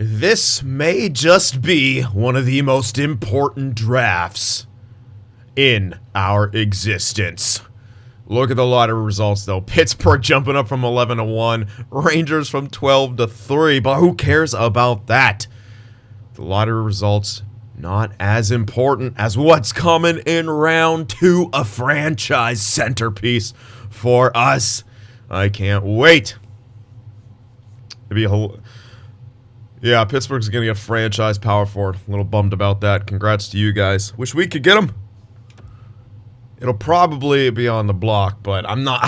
This may just be one of the most important drafts in our existence. Look at the lottery results, though. Pittsburgh jumping up from 11-1. Rangers from 12-3. But who cares about that? The lottery results not as important as what's coming in round 2, a franchise centerpiece for us. I can't wait. It'd be a whole... Yeah, Pittsburgh's going to get a franchise power forward. A little bummed about that. Congrats to you guys. Wish we could get him. It'll probably be on the block, but I'm not...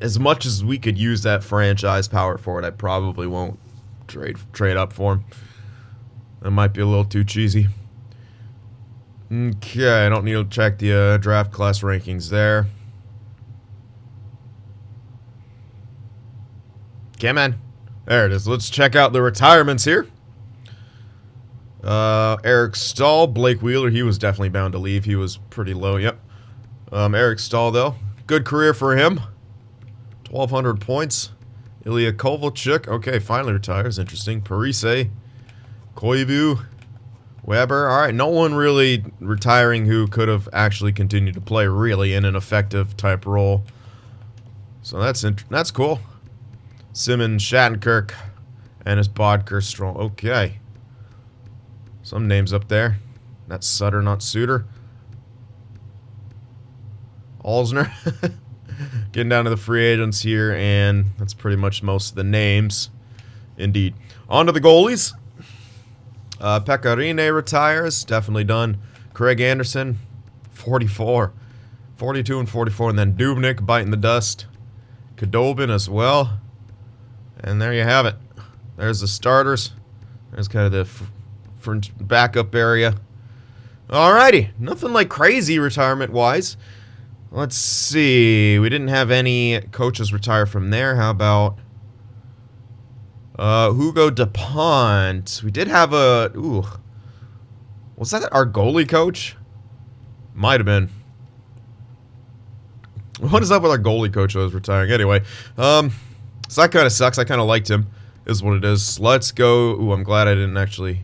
as much as we could use that franchise power forward, I probably won't trade up for him. That might be a little too cheesy. Okay, I don't need to check the draft class rankings there. Okay, man. There it is. Let's check out the retirements here. Eric Stahl, Blake Wheeler, he was definitely bound to leave. He was pretty low, yep. Eric Stahl, though. Good career for him. 1,200 points. Ilya Kovalchuk, okay, finally retires. Interesting. Parise, Koivu, Weber. All right, no one really retiring who could have actually continued to play, really, in an effective type role. So that's cool. Simon Shattenkirk and his Bodker Strong. Okay. Some names up there. That's Sutter, not Suter. Alsner. Getting down to the free agents here, and that's pretty much most of the names. Indeed. On to the goalies. Pekarine retires. Definitely done. Craig Anderson, 44. 42 and 44. And then Dubnyk biting the dust. Khudobin as well. And there you have it. There's the starters. There's kind of the backup area. Alrighty. Nothing like crazy retirement-wise. Let's see. We didn't have any coaches retire from there. How about Hugo DuPont? We did have a... Ooh. Was that our goalie coach? Might have been. What is up with our goalie coach who was retiring? Anyway, so that kind of sucks. I kind of liked him, is what it is. Let's go. Ooh, I'm glad I didn't actually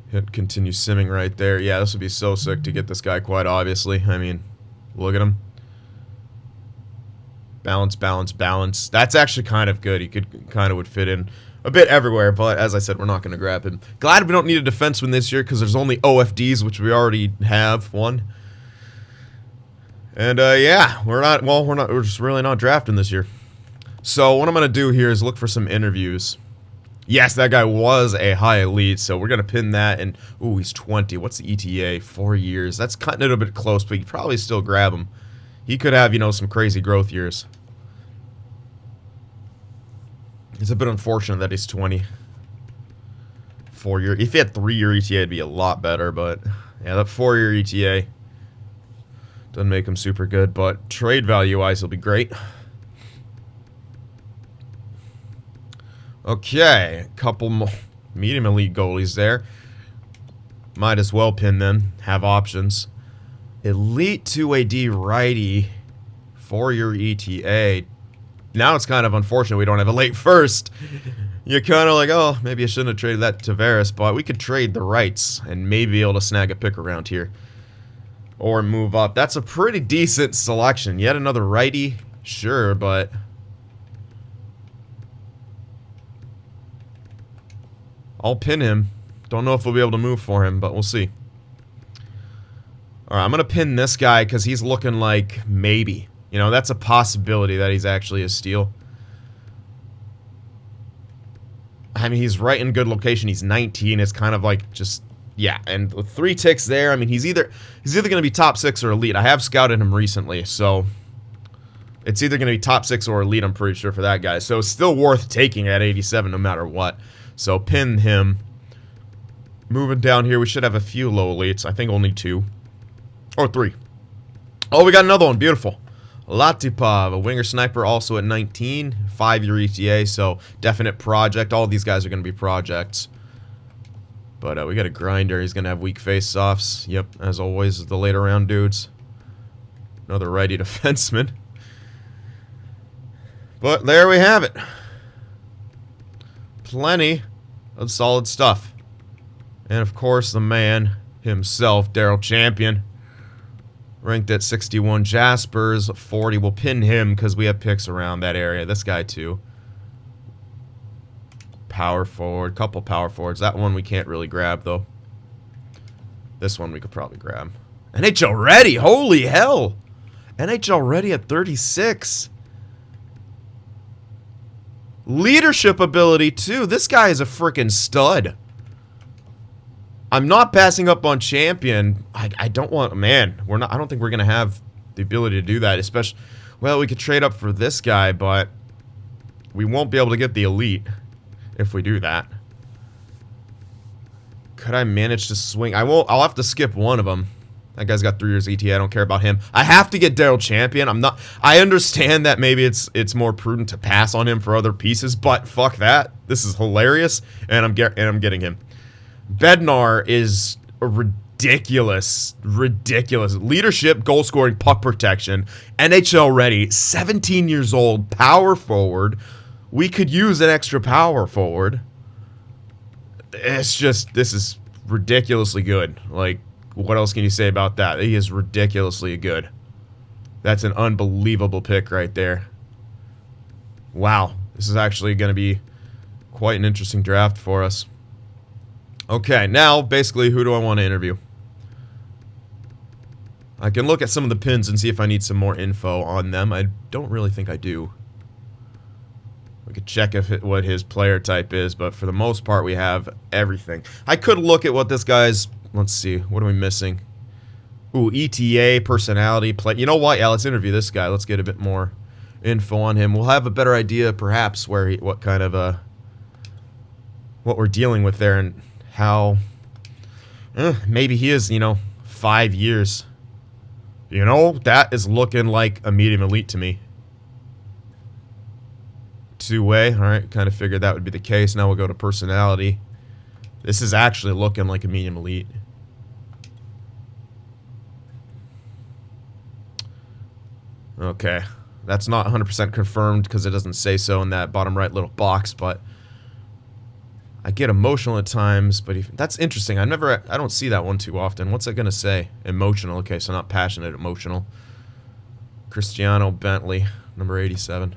hit continue simming right there. Yeah, this would be so sick to get this guy, quite obviously. I mean, look at him. Balance, balance, balance. That's actually kind of good. He would fit in a bit everywhere, but as I said, we're not going to grab him. Glad we don't need a defenseman this year because there's only OFDs, which we already have one. And yeah, we're just really not drafting this year. So what I'm going to do here is look for some interviews. Yes, that guy was a high elite, so we're going to pin that. And, ooh, he's 20. What's the ETA? 4 years. That's cutting it a bit close, but you could probably still grab him. He could have, you know, some crazy growth years. It's a bit unfortunate that he's 20. 4 year. If he had 3-year ETA, it'd be a lot better, but yeah, that 4-year ETA doesn't make him super good, but trade value-wise, he'll be great. Okay, a couple more medium elite goalies there. Might as well pin them, have options. Elite 2AD righty, 4-year ETA. Now it's kind of unfortunate we don't have a late first. You're kind of like, oh, maybe I shouldn't have traded that to Tavares, but we could trade the rights and maybe be able to snag a pick around here. Or move up. That's a pretty decent selection. Yet another righty, sure, but... I'll pin him. Don't know if we'll be able to move for him, but we'll see. Alright, I'm going to pin this guy because he's looking like maybe. You know, that's a possibility that he's actually a steal. I mean, he's right in good location. He's 19. It's kind of like just... Yeah, and with 3 ticks there, I mean, he's either going to be top 6 or elite. I have scouted him recently, so... It's either going to be top 6 or elite, I'm pretty sure, for that guy. So it's still worth taking at 87 no matter what. So pin him. Moving down here, we should have a few low elites. I think only 2. Or 3. Oh, we got another one. Beautiful. Latipov, a winger sniper, also at 19. 5-year ETA, so definite project. All these guys are going to be projects. But we got a grinder. He's going to have weak face-offs. Yep, as always, the later round dudes. Another righty defenseman. But there we have it. Plenty of solid stuff. And of course, the man himself, Daryl Champion, ranked at 61 Jaspers, 40. We'll pin him because we have picks around that area. This guy too. Power forward, couple power forwards. That one we can't really grab though. This one we could probably grab. NHL ready, holy hell! NHL ready at 36. Leadership ability too. This guy is a freaking stud. I'm not passing up on Champion. I don't want, man, we're not, I don't think we're gonna have the ability to do that, especially, well, we could trade up for this guy, but we won't be able to get the elite if we do that. Could I manage to swing? I won't, I'll have to skip one of them. That guy's got 3 years ETA, I don't care about him. I have to get Daryl Champion. I'm not, I understand that maybe it's more prudent to pass on him for other pieces, but fuck that. This is hilarious, and I'm getting him. Bednar is a ridiculous leadership, goal scoring, puck protection, NHL ready, 17 years old, power forward. We could use an extra power forward. It's just, this is ridiculously good. Like, what else can you say about that? He is ridiculously good. That's an unbelievable pick right there. Wow, this is actually going to be quite an interesting draft for us. Okay, now, basically, who do I want to interview? I can look at some of the pins and see if I need some more info on them. I don't really think I do. We could check what his player type is, but for the most part, we have everything. I could look at what this guy's... Let's see, what are we missing? Ooh, ETA, personality, play... You know what? Yeah, let's interview this guy. Let's get a bit more info on him. We'll have a better idea, perhaps, where what kind of... what we're dealing with there, and how maybe he is, you know, 5 years. You know, that is looking like a medium elite to me. Two-way, alright, kind of figured that would be the case. Now we'll go to personality. This is actually looking like a medium elite. Okay, that's not 100% confirmed because it doesn't say so in that bottom right little box, but I get emotional at times, but that's interesting. I don't see that one too often. What's it gonna say? Emotional. Okay, so not passionate, emotional. Cristiano Bentley, number 87.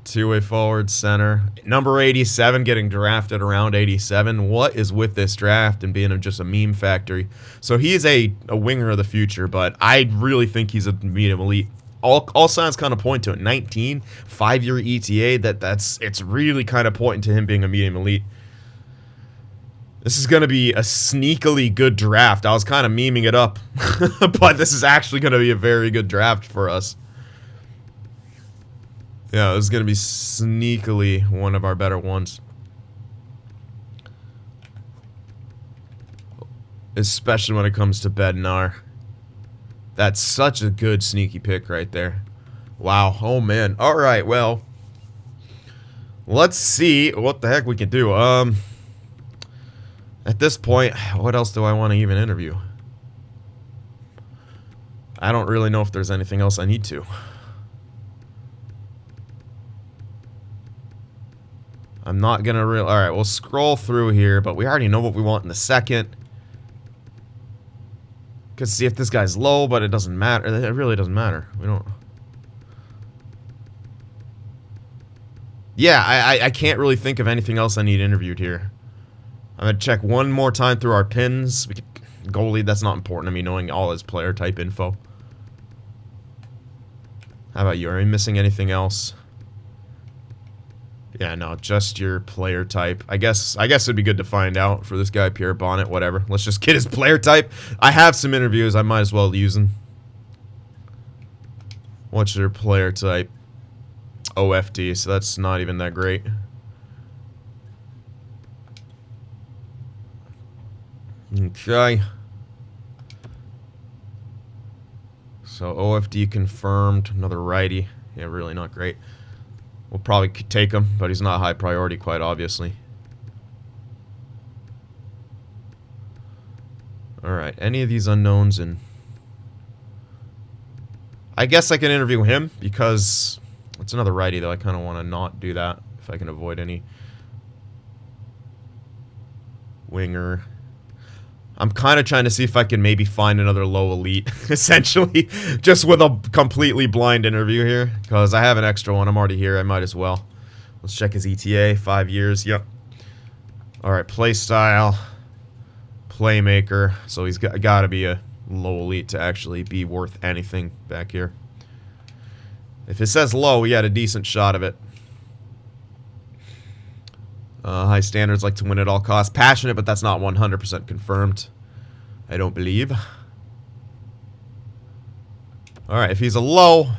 Two-way forward, center. Number 87 getting drafted around 87. What is with this draft and being just a meme factory? So he is a winger of the future, but I really think he's a medium elite. All signs kind of point to it. 19, 5-year ETA. It's really kind of pointing to him being a medium elite. This is going to be a sneakily good draft. I was kind of memeing it up, but this is actually going to be a very good draft for us. Yeah, this is going to be sneakily one of our better ones. Especially when it comes to Bednar. That's such a good sneaky pick right there. Wow. Oh, man. All right, well. Let's see what the heck we can do. At this point, what else do I want to even interview? I don't really know if there's anything else I need to. I'm not going to really... Alright, we'll scroll through here, but we already know what we want in the second. Could see if this guy's low, but it doesn't matter. It really doesn't matter. We don't... Yeah, I can't really think of anything else I need interviewed here. I'm going to check one more time through our pins. Goalie, that's not important to me, knowing all his player type info. How about you? Are we missing anything else? Yeah, no, just your player type. I guess it'd be good to find out for this guy, Pierre Bonnet, whatever. Let's just get his player type. I have some interviews. I might as well use them. What's your player type? OFD, so that's not even that great. Okay. So OFD confirmed. Another righty. Yeah, really not great. We'll probably take him, but he's not high priority, quite obviously. Alright, any of these unknowns, and I guess I can interview him, because it's another righty, though. I kind of want to not do that, if I can avoid any winger. I'm kind of trying to see if I can maybe find another low elite, essentially, just with a completely blind interview here, because I have an extra one. I'm already here. I might as well. Let's check his ETA. 5 years. Yep. All right. Play style. Playmaker. So he's got to be a low elite to actually be worth anything back here. If it says low, we got a decent shot of it. High standards, like to win at all costs. Passionate, but that's not 100% confirmed. I don't believe. Alright, if he's a low...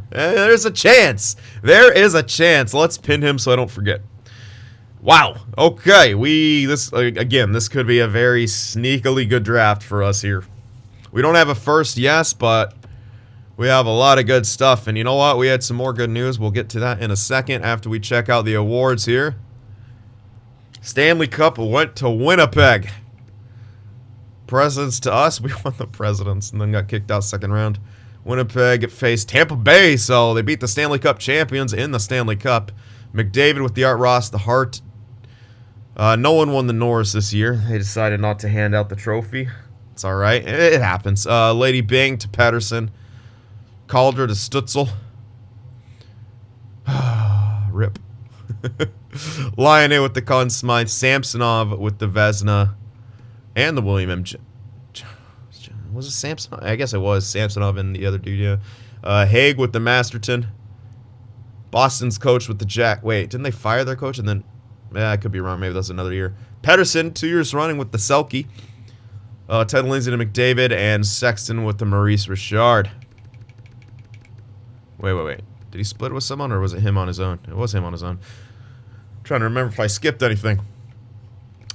there's a chance. There is a chance. Let's pin him so I don't forget. Wow. Okay, again, this could be a very sneakily good draft for us here. We don't have a first, yes, but... we have a lot of good stuff, and you know what? We had some more good news. We'll get to that in a second after we check out the awards here. Stanley Cup went to Winnipeg. Presidents to us. We won the Presidents and then got kicked out second round. Winnipeg faced Tampa Bay, so they beat the Stanley Cup champions in the Stanley Cup. McDavid with the Art Ross, the Hart. No one won the Norris this year. They decided not to hand out the trophy. It's all right. It happens. Lady Bing to Patterson. Calder to Stutzel. Rip. Lionel with the Conn Smythe. Samsonov with the Vezina. And the William M. Was it Samsonov? I guess it was Samsonov and the other dude, yeah. Haig with the Masterton. Boston's coach with the Jack. Wait, didn't they fire their coach? And then, I could be wrong. Maybe that's another year. Pedersen, 2 years running with the Selke. Ted Lindsay to McDavid. And Sexton with the Maurice Richard. Wait. Did he split with someone, or was it him on his own? It was him on his own. I'm trying to remember if I skipped anything.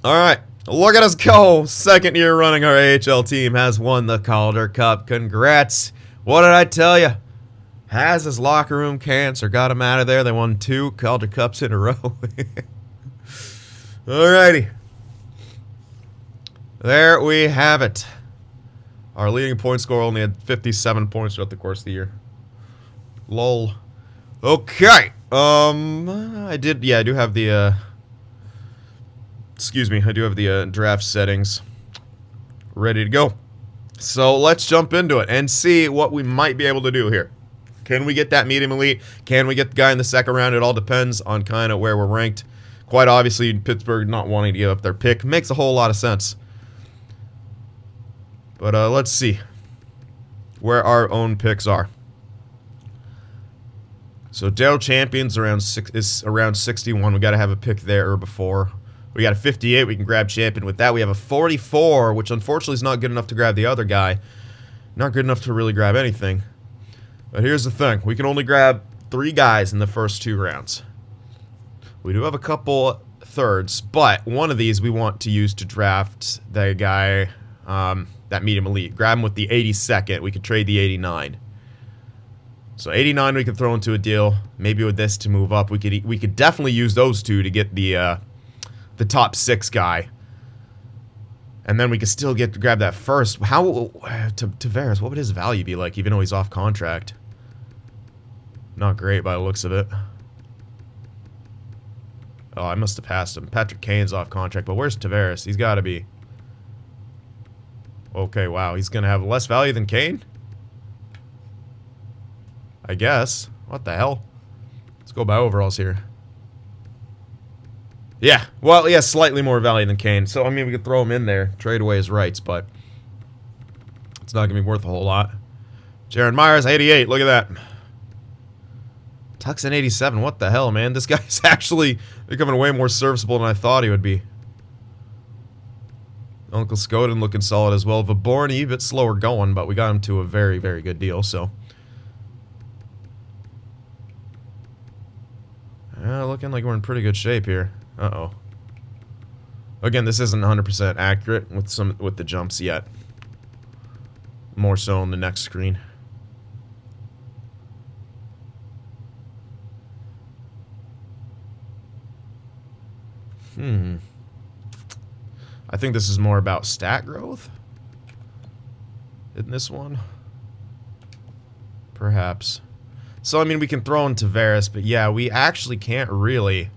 Alright, look at us go. Second year running, our AHL team has won the Calder Cup. Congrats. What did I tell you? Has his locker room cancer. Got him out of there. They won 2 Calder Cups in a row. Alrighty. There we have it. Our leading point scorer only had 57 points throughout the course of the year. Lol. Okay. I do have the, excuse me, I do have the, draft settings ready to go. So, let's jump into it and see what we might be able to do here. Can we get that medium elite? Can we get the guy in the second round? It all depends on kind of where we're ranked. Quite obviously, Pittsburgh not wanting to give up their pick makes a whole lot of sense. But, let's see where our own picks are. So Dale Champion's is around 61. We got to have a pick there or before. We got a 58. We can grab Champion with that. We have a 44, which unfortunately is not good enough to grab the other guy. Not good enough to really grab anything. But here's the thing. We can only grab 3 guys in the first 2 rounds. We do have a couple thirds, but one of these we want to use to draft the guy, that medium elite. Grab him with the 82nd. We could trade the 89. So 89 we could throw into a deal. Maybe with this to move up, we could definitely use those 2 to get the top 6 guy. And then we could still grab that first. How Tavares, what would his value be like even though he's off contract? Not great by the looks of it. Oh, I must have passed him. Patrick Kane's off contract, but where's Tavares? He's got to be. Okay, wow, he's going to have less value than Kane? I guess. What the hell? Let's go by overalls here. Yeah. Well, yeah, slightly more value than Kane. So, I mean, we could throw him in there. Trade away his rights, but it's not going to be worth a whole lot. Jaron Myers, 88. Look at that. Tuxin, 87. What the hell, man? This guy's actually becoming way more serviceable than I thought he would be. Uncle Skoden looking solid as well. Vaborny, a bit slower going, but we got him to a very, very good deal, so. Looking like we're in pretty good shape here. Uh-oh. Again, this isn't 100% accurate with the jumps yet. More so on the next screen. I think this is more about stat growth. In this one? Perhaps. So, I mean, we can throw in Tavares, but yeah, we actually can't really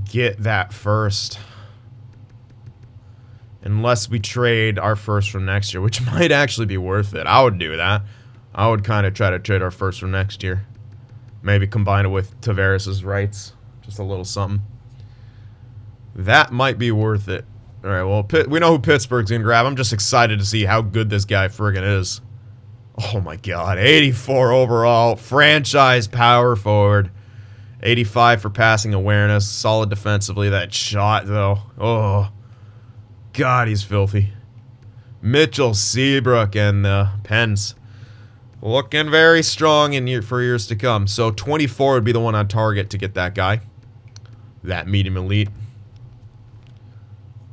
get that first. Unless we trade our first from next year, which might actually be worth it. I would do that. I would kind of try to trade our first from next year. Maybe combine it with Tavares' rights. Just a little something. That might be worth it. Alright, well, we know who Pittsburgh's going to grab. I'm just excited to see how good this guy friggin' is. Oh my god. 84 overall. Franchise power forward. 85 for passing awareness. Solid defensively. That shot, though. Oh. God, he's filthy. Mitchell, Seabrook, and the Pens. Looking very strong for years to come. So 24 would be the one on target to get that guy. That medium elite.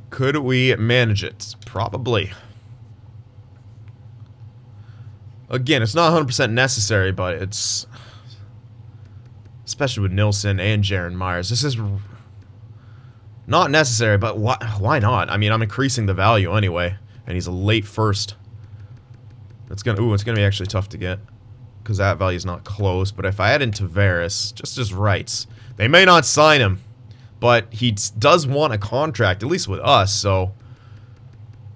Could we manage it? Probably. Again, it's not 100% necessary, but it's... Especially with Nilsson and Jaron Myers. This is... Not necessary, but why not? I mean, I'm increasing the value anyway, and he's a late first. It's gonna be actually tough to get, because that value is not close. But if I add in Tavares, just his rights, they may not sign him, but he does want a contract, at least with us. So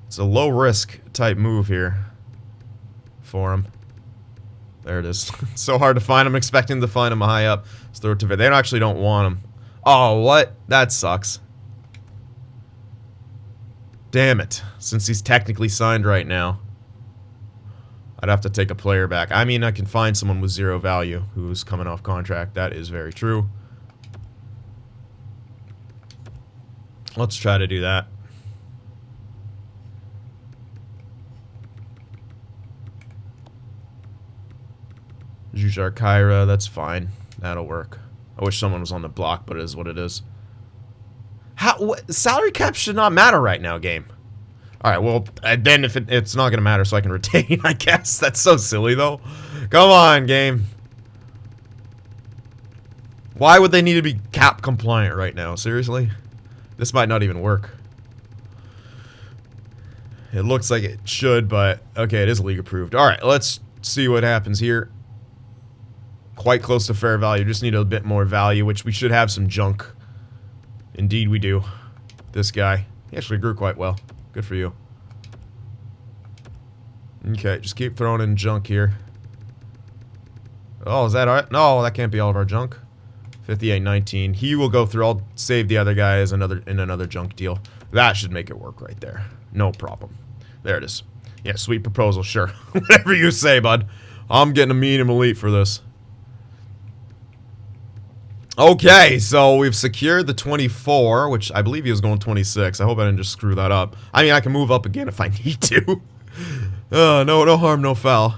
it's a low risk type move here for him. There it is. It's so hard to find him. I'm expecting to find him high up. Let's throw it to Tavares. They actually don't want him. Oh, what? That sucks. Damn it. Since he's technically signed right now, I'd have to take a player back. I mean, I can find someone with 0 value who's coming off contract. That is very true. Let's try to do that. Jujar Kyra, that's fine. That'll work. I wish someone was on the block, but it is what it is. Salary cap should not matter right now, game. Alright, well, then if it's not going to matter, so I can retain, I guess. That's so silly, though. Come on, game. Why would they need to be cap compliant right now? Seriously? This might not even work. It looks like it should, but... Okay, it is league approved. Alright, let's see what happens here. Quite close to fair value. Just need a bit more value, which we should have some junk. Indeed we do. This guy. He actually grew quite well. Good for you. Okay, just keep throwing in junk here. Oh, is that alright? No, that can't be all of our junk. 58-19. He will go through. I'll save the other guy as in another junk deal. That should make it work right there. No problem. There it is. Yeah, sweet proposal, sure. Whatever you say, bud. I'm getting a medium elite for this. Okay, so we've secured the 24, which I believe he was going 26. I hope I didn't just screw that up. I mean, I can move up again if I need to. No harm, no foul.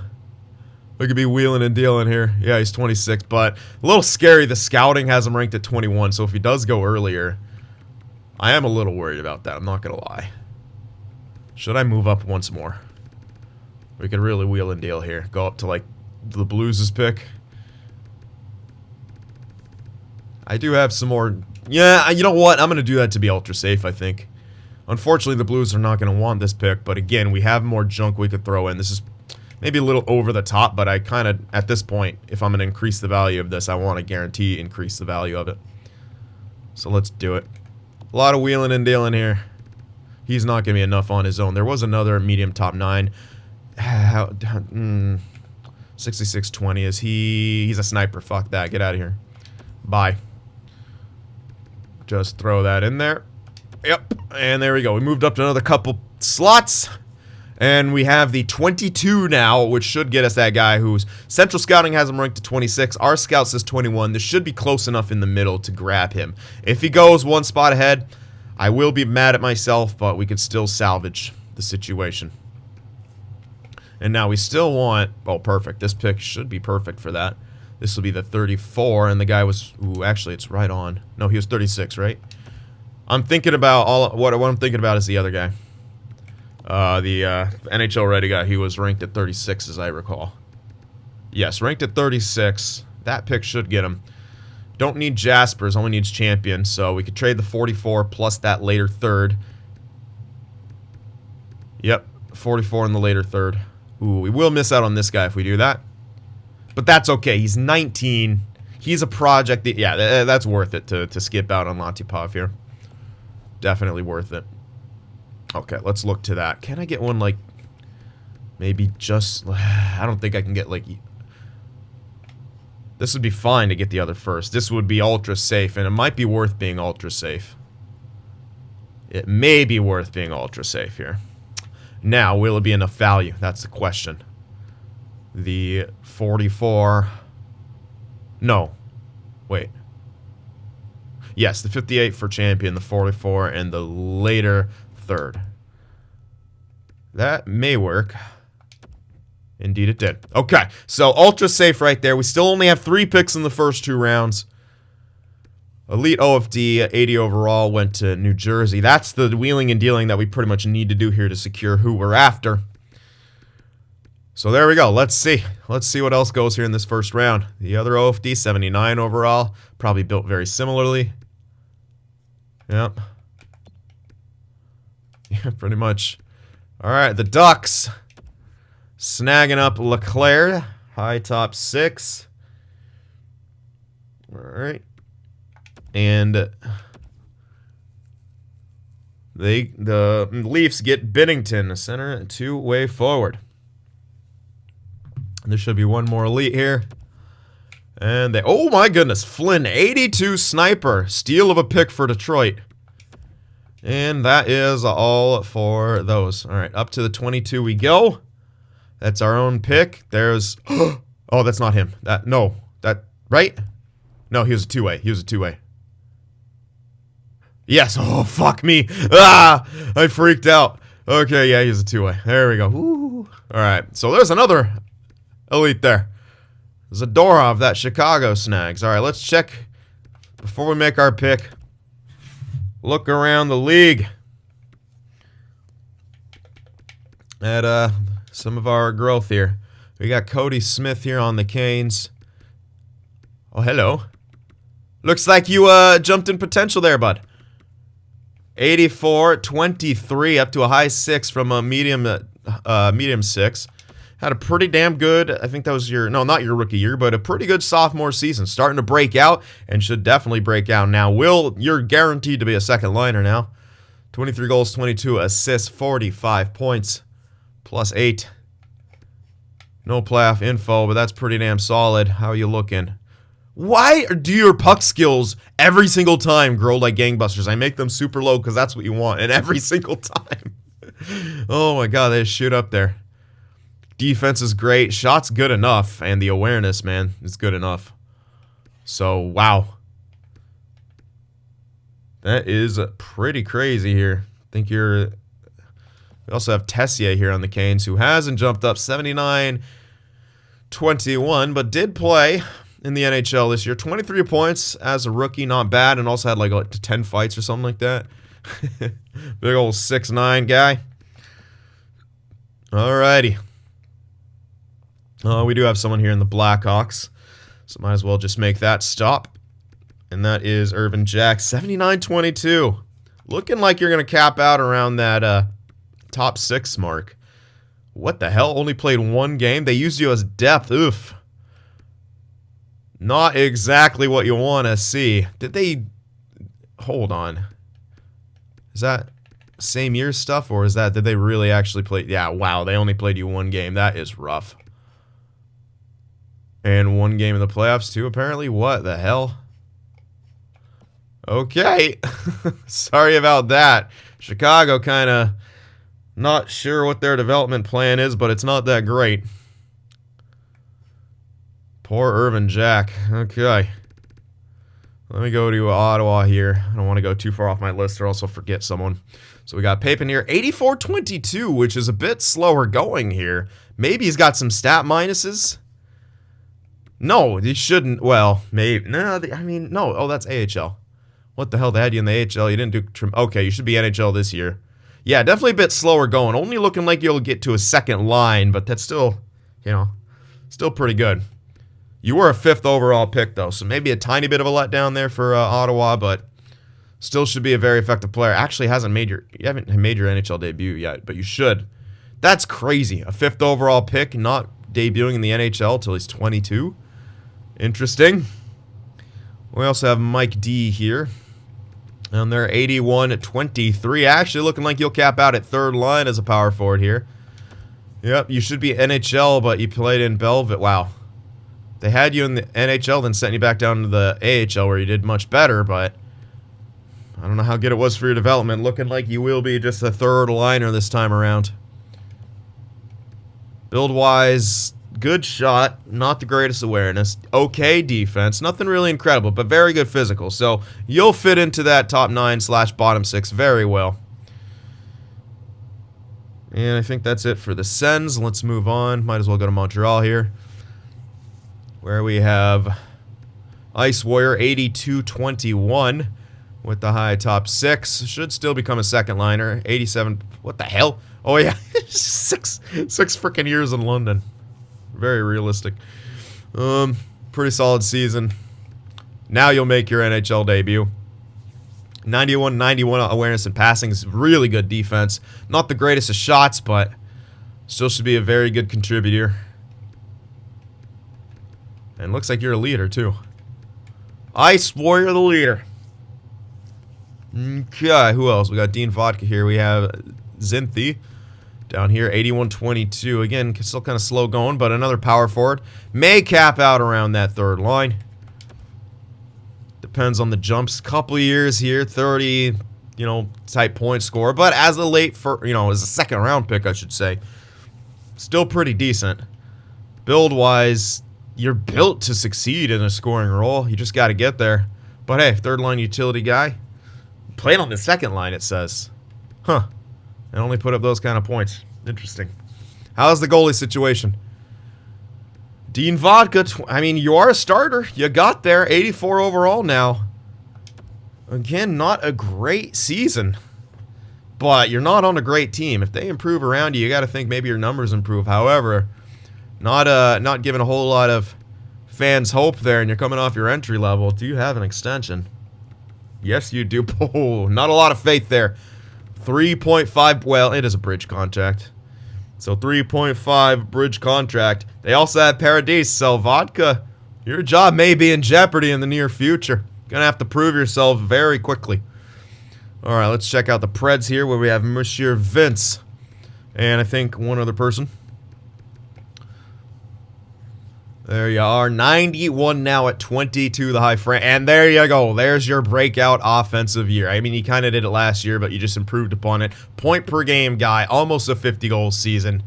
We could be wheeling and dealing here. Yeah, he's 26, but a little scary. The scouting has him ranked at 21, so if he does go earlier, I am a little worried about that. I'm not going to lie. Should I move up once more? We could really wheel and deal here. Go up to, like, the Blues' pick. I do have some more... Yeah, you know what? I'm going to do that to be ultra safe, I think. Unfortunately, the Blues are not going to want this pick, but again, we have more junk we could throw in. This is maybe a little over the top, but I kind of, at this point, if I'm going to increase the value of this, I want to guarantee increase the value of it. So let's do it. A lot of wheeling and dealing here. He's not going to be enough on his own. There was another medium top 9. 66-20. Is he... He's a sniper. Fuck that. Get out of here. Bye. Just throw that in there. Yep. And there we go. We moved up to another couple slots. And we have the 22 now, which should get us that guy whose Central Scouting has him ranked to 26. Our scout says 21. This should be close enough in the middle to grab him. If he goes one spot ahead, I will be mad at myself, but we could still salvage the situation. And now we still want... Oh, perfect. This pick should be perfect for that. This will be the 34, and the guy was... Ooh, actually, it's right on. No, he was 36, right? I'm thinking about... What I'm thinking about is the other guy. The NHL ready guy. He was ranked at 36, as I recall. Yes, ranked at 36. That pick should get him. Don't need Jaspers, only needs Champion, so we could trade the 44 plus that later third. Yep, 44 in the later third. Ooh, we will miss out on this guy if we do that. But that's okay. He's 19. He's a project that, yeah, that's worth it to skip out on Latipov here. Definitely worth it. Okay, let's look to that. Can I get one, like, maybe just... I don't think I can get, like... This would be fine to get the other first. This would be ultra safe, and it might be worth being ultra safe. It may be worth being ultra safe here. Now, will it be enough value? That's the question. The 44... No. Wait. Yes, the 58 for champion, the 44, and the later third. That may work. Indeed it did. Okay, so ultra safe right there. We still only have 3 picks in the first 2 rounds. Elite OFD, 80 overall, went to New Jersey. That's the wheeling and dealing that we pretty much need to do here to secure who we're after. So there we go. Let's see. Let's see what else goes here in this first round. The other OFD, 79 overall. Probably built very similarly. Yep. Yeah, pretty much. Alright, the Ducks. Snagging up Leclerc. High top 6. Alright. And the Leafs get Binnington, a center, 2-way forward. There should be one more elite here. And they... Oh my goodness, Flynn, 82 sniper. Steal of a pick for Detroit. And that is all for those. Alright, up to the 22 we go. That's our own pick. There's... Oh, that's not him. No. Right? No, he was a 2-way. He was a 2-way. Yes. Oh, fuck me. Ah! I freaked out. Okay, yeah, he's a 2-way. There we go. Woo. Alright, so there's another elite there. Zadorov, that Chicago snags. Alright, let's check before we make our pick. Look around the league at some of our growth here. We got Cody Smith here on the Canes. Oh, hello. Looks like you jumped in potential there, bud. 84, 23, up to a high 6 from a medium 6. Had a pretty damn good, I think that was your, no, not your rookie year, but a pretty good sophomore season. Starting to break out, and should definitely break out now. You're guaranteed to be a second liner now. 23 goals, 22 assists, 45 points, plus 8. No playoff info, but that's pretty damn solid. How are you looking? Why do your puck skills every single time grow like gangbusters? I make them super low because that's what you want, and every single time. Oh my god, they just shoot up there. Defense is great. Shots good enough. And the awareness, man, is good enough. So, wow. That is pretty crazy here. I think you're... We also have Tessier here on the Canes, who hasn't jumped up 79-21, but did play in the NHL this year. 23 points as a rookie, not bad, and also had like 10 fights or something like that. Big old 6'9" guy. Alrighty. We do have someone here in the Blackhawks, so might as well just make that stop. And that is Irvin Jack, 79-22. Looking like you're going to cap out around that top 6 mark. What the hell? Only played 1 game? They used you as depth. Oof. Not exactly what you want to see. Did they... Hold on. Is that same year stuff, or is that... Did they really actually play... Yeah, wow, they only played you 1 game. That is rough. And 1 game in the playoffs, too, apparently. What the hell? Okay. Sorry about that. Chicago kind of not sure what their development plan is, but it's not that great. Poor Irvin Jack. Okay. Let me go to Ottawa here. I don't want to go too far off my list or also forget someone. So we got Papin here. 84-22, which is a bit slower going here. Maybe he's got some stat minuses. No, he shouldn't. Well, maybe. No, I mean, no. Oh, that's AHL. What the hell? They had you in the AHL. You didn't do... Okay, you should be NHL this year. Yeah, definitely a bit slower going. Only looking like you'll get to a second line, but that's still, you know, still pretty good. You were a 5th overall pick, though, so maybe a tiny bit of a letdown there for Ottawa, but still should be a very effective player. Actually, you haven't made your NHL debut yet, but you should. That's crazy. A 5th overall pick, not debuting in the NHL till he's 22. Interesting. We also have Mike D here. And they're 81-23. Actually looking like you'll cap out at third line as a power forward here. Yep, you should be NHL, but you played in Belleville. Wow. They had you in the NHL, then sent you back down to the AHL where you did much better, but I don't know how good it was for your development. Looking like you will be just a third liner this time around. Build-wise, good shot, not the greatest awareness. Okay defense, nothing really incredible, but very good physical. So you'll fit into that top 9/bottom 6 very well. And I think that's it for the Sens. Let's move on. Might as well go to Montreal here, where we have Ice Warrior 82-21 with the high top 6. Should still become a second liner. 87. What the hell? Oh yeah, six freaking years in London. Very realistic. Pretty solid season. Now you'll make your NHL debut. 91 awareness and passing is really good defense. Not the greatest of shots, but still should be a very good contributor. And looks like you're a leader, too. Ice Warrior, the leader. Okay, who else? We got Dean Vodka here. We have CynFtWProductions down here, 81-22. Again, still kind of slow going, but another power forward. May cap out around that third line. Depends on the jumps. Couple years here, 30, type point score. But as a as a second round pick, I should say, still pretty decent. Build-wise, you're built to succeed in a scoring role. You just got to get there. But hey, third line utility guy. Played on the second line, it says. Huh. And only put up those kind of points. Interesting. How's the goalie situation? Dean Vodka, you are a starter. You got there. 84 overall now. Again, not a great season. But you're not on a great team. If they improve around you got to think maybe your numbers improve. However, not giving a whole lot of fans hope there, and you're coming off your entry level. Do you have an extension? Yes, you do. Oh, not a lot of faith there. 3.5, well, it is a bridge contract. So 3.5 bridge contract. They also have Paradise, so Vodka, your job may be in jeopardy in the near future. Gonna have to prove yourself very quickly. Alright, let's check out the Preds here, where we have Monsieur Vince. And I think one other person. There you are, 91 now at 22, the high frame. And there you go. There's your breakout offensive year. You kind of did it last year, but you just improved upon it. Point per game guy, almost a 50-goal season.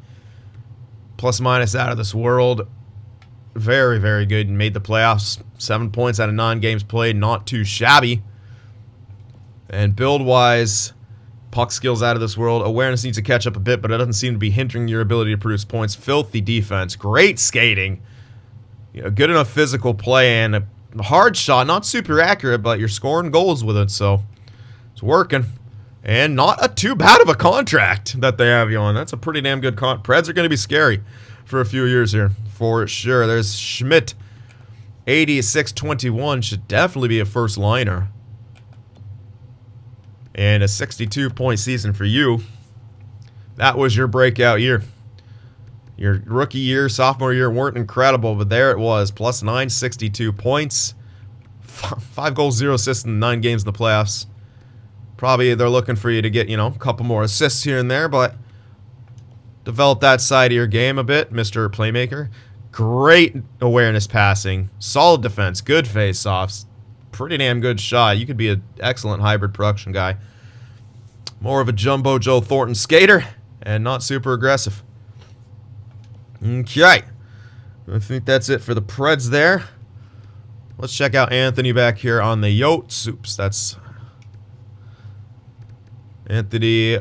Plus minus out of this world. Very, very good. Made the playoffs. 7 points out of 9 games played. Not too shabby. And build-wise, puck skills out of this world. Awareness needs to catch up a bit, but it doesn't seem to be hindering your ability to produce points. Filthy defense. Great skating. Good enough physical play and a hard shot, not super accurate, but you're scoring goals with it, so it's working. And not a too bad of a contract that they have you on. That's a pretty damn good Preds are going to be scary for a few years here, for sure. There's Schmidt, 86-21, should definitely be a first liner. And a 62-point season for you. That was your breakout year. Your rookie year, sophomore year weren't incredible, but there it was. Plus 962 points. 5 goals, 0 assists in 9 games in the playoffs. Probably they're looking for you to get, a couple more assists here and there, but develop that side of your game a bit, Mr. Playmaker. Great awareness passing. Solid defense. Good face-offs. Pretty damn good shot. You could be an excellent hybrid production guy. More of a Jumbo Joe Thornton skater and not super aggressive. Okay, I think that's it for the Preds there. Let's check out Anthony back here on the Yotes. Oops, that's Anthony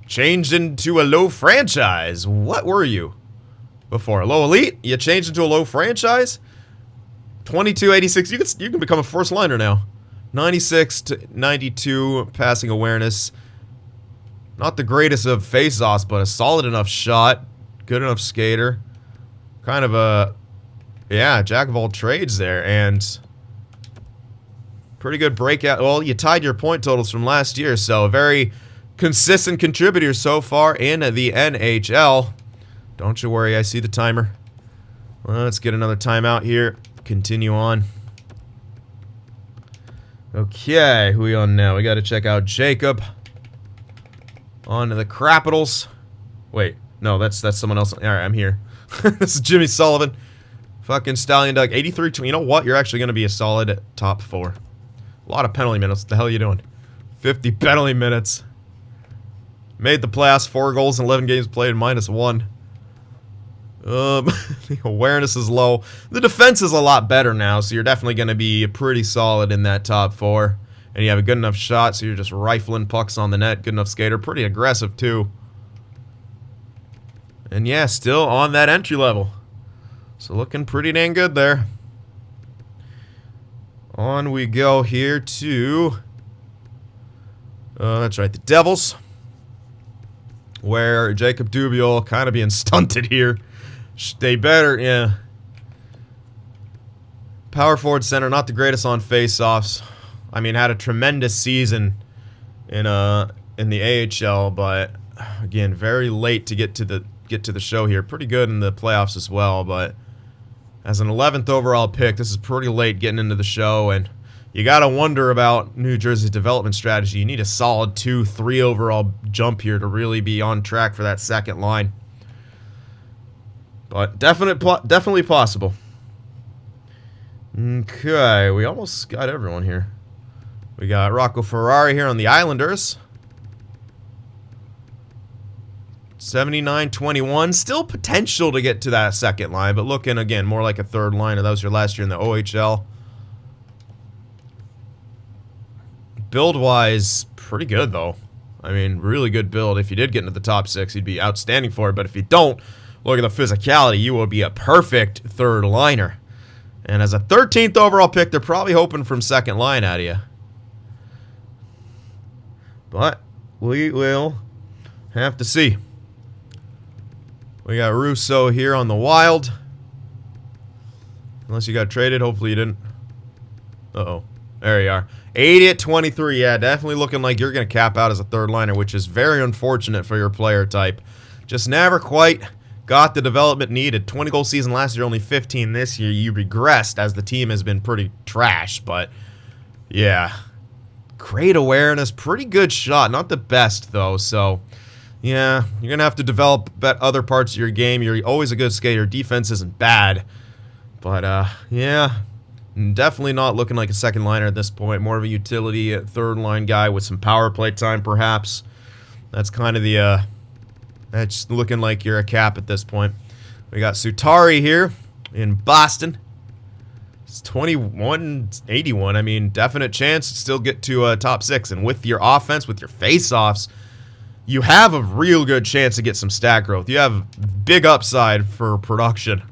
changed into a low franchise. What were you before? A low elite? You changed into a low franchise? 22-86. You can become a first liner now. 96-92 passing awareness. Not the greatest of face-offs, but a solid enough shot. Good enough skater. Kind of a, jack of all trades there. And pretty good breakout. Well, you tied your point totals from last year, so a very consistent contributor so far in the NHL. Don't you worry, I see the timer. Well, let's get another timeout here. Continue on. Okay, who we on now? We got to check out Jacob. On to the Capitals. Wait, no, that's someone else. All right, I'm here. This is Jimmy Sullivan. Fucking Stallion Doug. 83. You know what? You're actually going to be a solid top 4. A lot of penalty minutes. What the hell are you doing? 50 penalty minutes. Made the playoffs. 4 goals in 11 games played. -1. The awareness is low. The defense is a lot better now, so you're definitely going to be pretty solid in that top 4. And you have a good enough shot, so you're just rifling pucks on the net. Good enough skater. Pretty aggressive, too. And yeah, still on that entry level. So looking pretty dang good there. On we go here to... that's right, the Devils. Where Jacob Dubiel kind of being stunted here. They better, yeah. Power forward center, not the greatest on face-offs. I mean, had a tremendous season in the AHL, but again, very late to get to the show here. Pretty good in the playoffs as well, but as an 11th overall pick, this is pretty late getting into the show, and you gotta wonder about New Jersey's development strategy. You need a solid 2-3 overall jump here to really be on track for that second line. But definitely possible. Okay, we almost got everyone here. We got Rocco Ferrari here on the Islanders. 79-21. Still potential to get to that second line, but looking, again, more like a third liner. That was your last year in the OHL. Build-wise, pretty good, though. I mean, really good build. If you did get into the top 6, you'd be outstanding for it. But if you don't, look at the physicality. You will be a perfect third liner. And as a 13th overall pick, they're probably hoping from second line out of you. But we will have to see. We got Russo here on the Wild. Unless you got traded. Hopefully you didn't. Uh-oh. There you are. 80-23. Yeah, definitely looking like you're going to cap out as a third liner, which is very unfortunate for your player type. Just never quite got the development needed. 20-goal season last year, only 15 this year. You regressed as the team has been pretty trash, but yeah. Great awareness, pretty good shot. Not the best, though, so yeah, you're going to have to develop other parts of your game. You're always a good skater. Defense isn't bad, but yeah, definitely not looking like a second liner at this point. More of a utility third line guy with some power play time, perhaps. That's kind of the that's looking like you're a cap at this point. We got Sutari here in Boston. It's 21-81. I mean, definite chance to still get to top 6. And with your offense, with your face-offs, you have a real good chance to get some stat growth. You have big upside for production.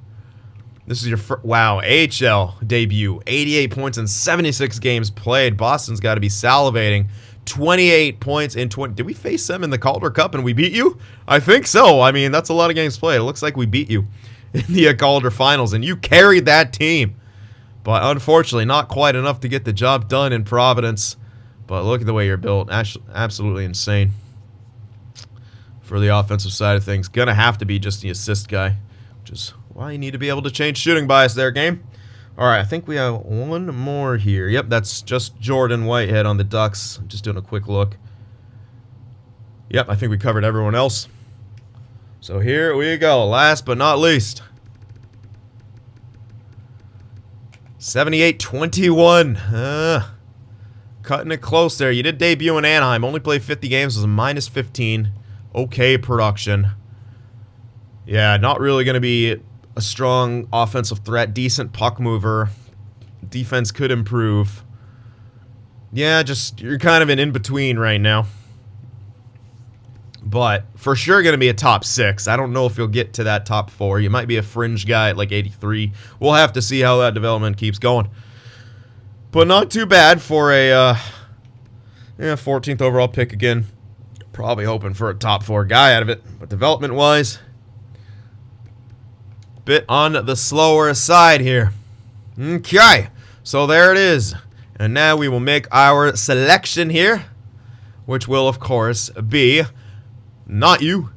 This is your wow, AHL debut. 88 points in 76 games played. Boston's got to be salivating. 28 points in 20. Did we face them in the Calder Cup and we beat you? I think so. I mean, that's a lot of games played. It looks like we beat you in the Calder Finals, and you carried that team. But unfortunately, not quite enough to get the job done in Providence. But look at the way you're built. Absolutely insane. For the offensive side of things, gonna have to be just the assist guy, which is why you need to be able to change shooting bias there, game. All right, I think we have one more here. Yep, that's just Jordan Whitehead on the Ducks. I'm just doing a quick look. Yep, I think we covered everyone else. So here we go. Last but not least. 78-21. Cutting it close there. You did debut in Anaheim. Only played 50 games. Was a -15. Okay production. Yeah, not really going to be a strong offensive threat. Decent puck mover. Defense could improve. Yeah, just you're kind of in between right now. But for sure going to be a top 6. I don't know if you'll get to that top 4. You might be a fringe guy at like 83. We'll have to see how that development keeps going. But not too bad for a 14th overall pick again. Probably hoping for a top 4 guy out of it. But development-wise, bit on the slower side here. Okay, so there it is. And now we will make our selection here, which will, of course, be... not you.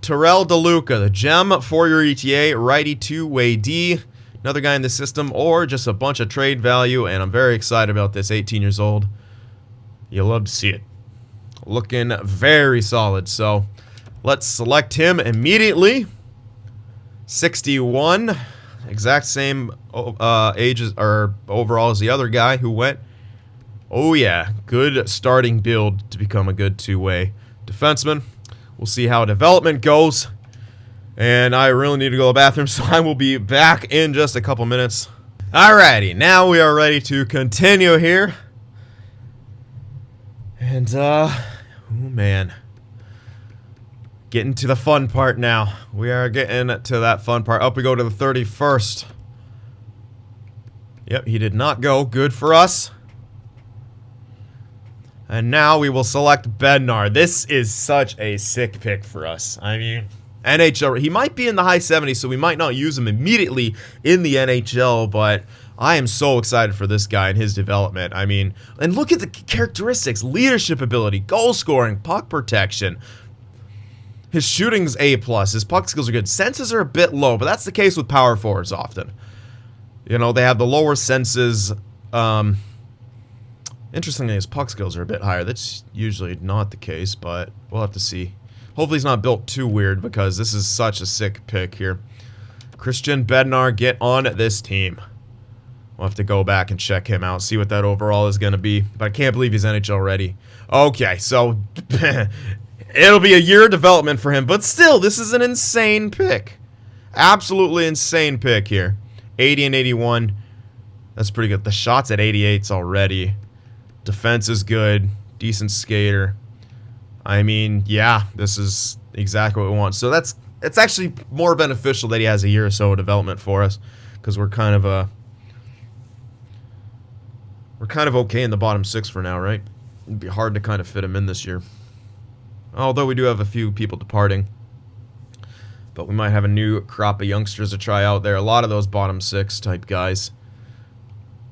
Terrell DeLuca, the gem for your ETA, righty two-way D. another guy in the system, or just a bunch of trade value, and I'm very excited about this. 18 years old. You love to see it. Looking very solid, so let's select him immediately. 61, exact same ages or overall as the other guy who went. Oh yeah, good starting build to become a good two-way defenseman. We'll see how development goes. And I really need to go to the bathroom, so I will be back in just a couple minutes. Alrighty, now we are ready to continue here. And, oh man. Getting to the fun part now. We are getting to that fun part. Up we go to the 31st. Yep, he did not go. Good for us. And now we will select Bednar. This is such a sick pick for us. I mean, NHL, he might be in the high 70s, so we might not use him immediately in the NHL, but I am so excited for this guy and his development. I mean, and look at the characteristics: leadership ability, goal scoring, puck protection. His shooting's A+, his puck skills are good. Senses are a bit low, but that's the case with power forwards often. You know, they have the lower senses. Interestingly, his puck skills are a bit higher. That's usually not the case, but we'll have to see. Hopefully he's not built too weird, because this is such a sick pick here. Cristiano Bentley, get on this team. We'll have to go back and check him out, see what that overall is going to be. But I can't believe he's NHL ready. Okay, so it'll be a year of development for him, but still, this is an insane pick. Absolutely insane pick here. 80 and 81. That's pretty good. The shot's at 88s already. Defense is good. Decent skater. I mean, yeah, this is exactly what we want. So it's actually more beneficial that he has a year or so of development for us, because we're kind of okay in the bottom 6 for now, right? It'd be hard to kind of fit him in this year. Although we do have a few people departing. But we might have a new crop of youngsters to try out there. A lot of those bottom 6 type guys.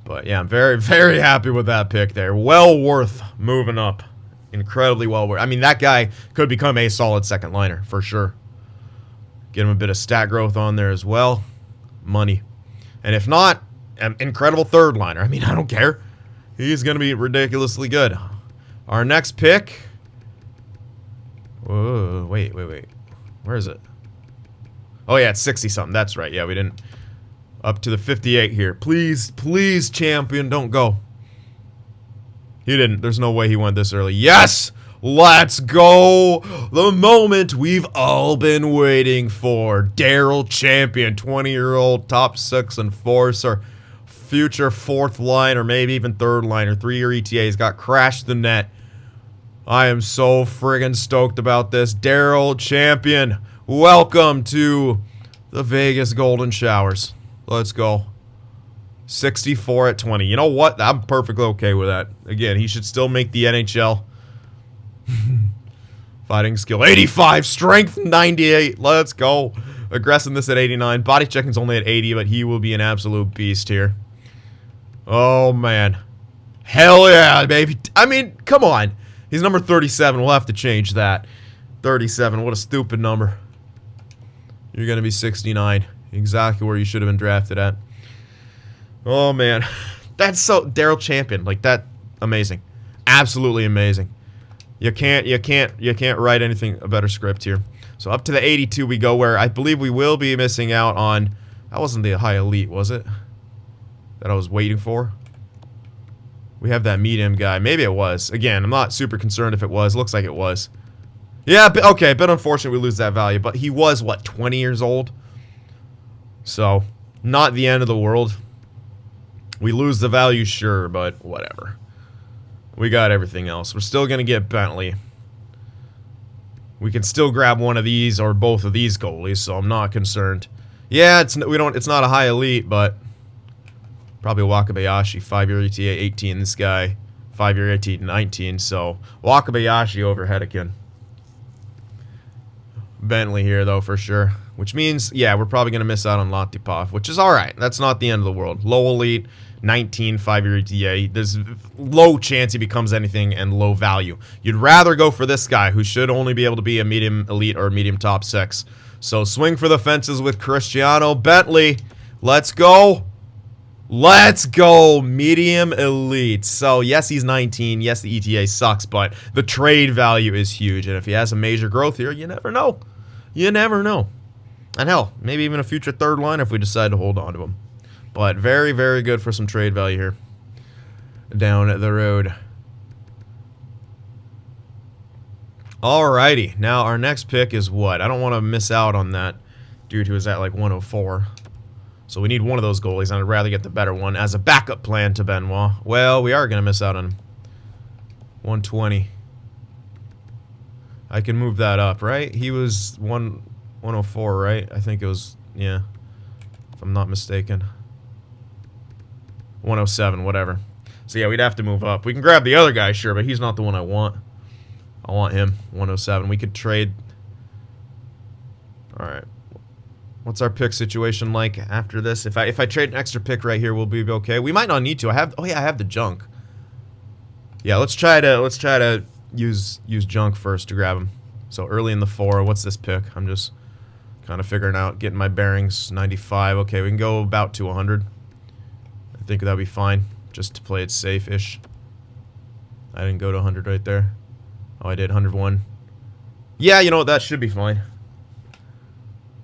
But yeah, I'm very, very happy with that pick there. Well worth moving up. Incredibly well worth. I mean, that guy could become a solid second liner, for sure. Get him a bit of stat growth on there as well. Money. And if not, an incredible third liner. I mean, I don't care. He's going to be ridiculously good. Our next pick. Whoa, wait. Where is it? Oh, yeah, it's 60-something. That's right. Yeah, we didn't. Up to the 58 here. Please, please, champion, don't go. He didn't. There's no way he went this early. Yes! Let's go! The moment we've all been waiting for. Daryl Champion, 20-year-old, top 6 enforcer. Future 4th line, or maybe even 3rd liner. 3-year ETA. He's got crashed the net. I am so friggin' stoked about this. Daryl Champion, welcome to the Vegas Golden Showers. Let's go. 64 at 20. You know what? I'm perfectly okay with that. Again, he should still make the NHL. Fighting skill 85, strength 98. Let's go. Aggressiveness at 89. Body checking's only at 80, but he will be an absolute beast here. Oh man. Hell yeah, baby. I mean, come on. He's number 37. We'll have to change that. 37. What a stupid number. You're going to be 69. Exactly where you should have been drafted at. Oh man, that's so Daryl Champion, like that, amazing, absolutely amazing. You can't write anything a better script here. So up to the 82 we go, where I believe we will be missing out on. That wasn't the high elite, was it? That I was waiting for. We have that medium guy. Maybe it was. Again, I'm not super concerned if it was. Looks like it was. Yeah, okay, but unfortunately we lose that value. But he was what, 20 years old? So, not the end of the world. We lose the value, sure, but whatever. We got everything else. We're still going to get Bentley. We can still grab one of these or both of these goalies, so I'm not concerned. Yeah, it's not a high elite, but probably Wakabayashi, 5-year ETA 18. This guy, 5-year ETA 19, so Wakabayashi over Hedekin. Bentley here, though, for sure. Which means, yeah, we're probably going to miss out on Latipov, which is alright. That's not the end of the world. Low elite, 19, 5-year ETA. There's low chance he becomes anything and low value. You'd rather go for this guy, who should only be able to be a medium elite or medium top 6. So swing for the fences with Cristiano Bentley. Let's go. Let's go. Medium elite. So, yes, he's 19. Yes, the ETA sucks, but the trade value is huge. And if he has a major growth here, you never know. You never know. And hell, maybe even a future third line if we decide to hold on to him. But very, very good for some trade value here. Down the road. Alrighty. Now, our next pick is what? I don't want to miss out on that dude who is at like 104. So we need one of those goalies, and I'd rather get the better one as a backup plan to Benoit. Well, we are going to miss out on him. 120. I can move that up, right? He was 104, right? I think it was, yeah. If I'm not mistaken. 107, whatever. So yeah, we'd have to move up. We can grab the other guy, sure, but he's not the one I want. I want him, 107. We could trade. Alright. What's our pick situation like after this? If I trade an extra pick right here, we'll be okay. We might not need to. I have the junk. Yeah, let's try to use junk first to grab him. So early in the 4, what's this pick? I'm just kind of figuring out, getting my bearings. 95. Okay, we can go about to 100. I think that'll be fine, just to play it safe-ish. I didn't go to 100 right there. Oh, I did 101. Yeah, you know what? That should be fine.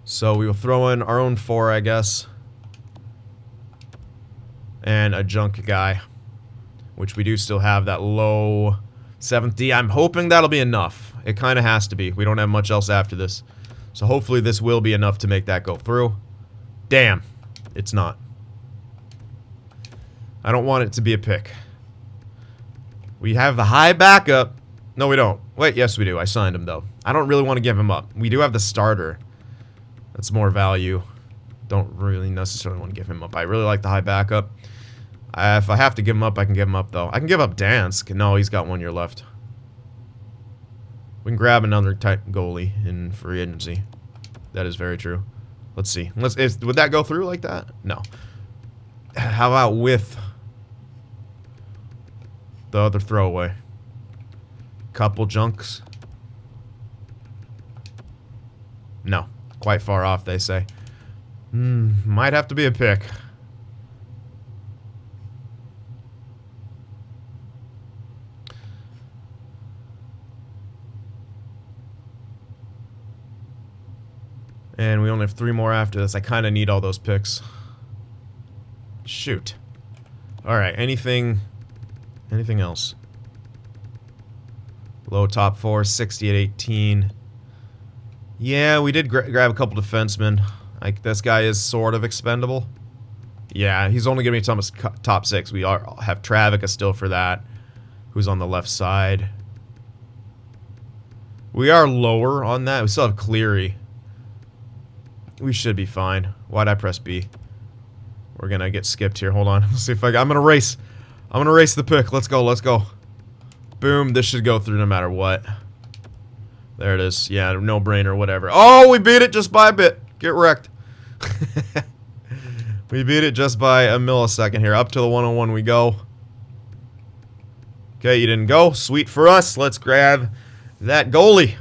So we will throw in our own 4, I guess. And a junk guy. Which we do still have that low 70. I'm hoping that'll be enough. It kind of has to be. We don't have much else after this. So hopefully this will be enough to make that go through. Damn. It's not. I don't want it to be a pick. We have the high backup. No, we don't. Wait, yes we do. I signed him, though. I don't really want to give him up. We do have the starter. That's more value. Don't really necessarily want to give him up. I really like the high backup. If I have to give him up, I can give him up, though. I can give up Dansk. No, he's got 1 year left. We can grab another type goalie in free agency. That is very true. Let's see. Would that go through like that? No. How about with the other throwaway? Couple junks. No. Quite far off, they say. Might have to be a pick. And we only have 3 more after this. I kind of need all those picks. Shoot. Alright, anything else? Low top 4, 60 at 18. Yeah, we did grab a couple defensemen. Like, this guy is sort of expendable. Yeah, he's only going to be top 6. We have Travica still for that, who's on the left side. We are lower on that. We still have Cleary. We should be fine. Why'd I press B? We're going to get skipped here. Hold on. Let's see if I'm going to race. I'm going to race the pick. Let's go. Let's go. Boom. This should go through no matter what. There it is. Yeah, no brainer, whatever. Oh, we beat it just by a bit. Get wrecked. We beat it just by a millisecond here. Up to the 101 we go. Okay, you didn't go. Sweet for us. Let's grab that goalie.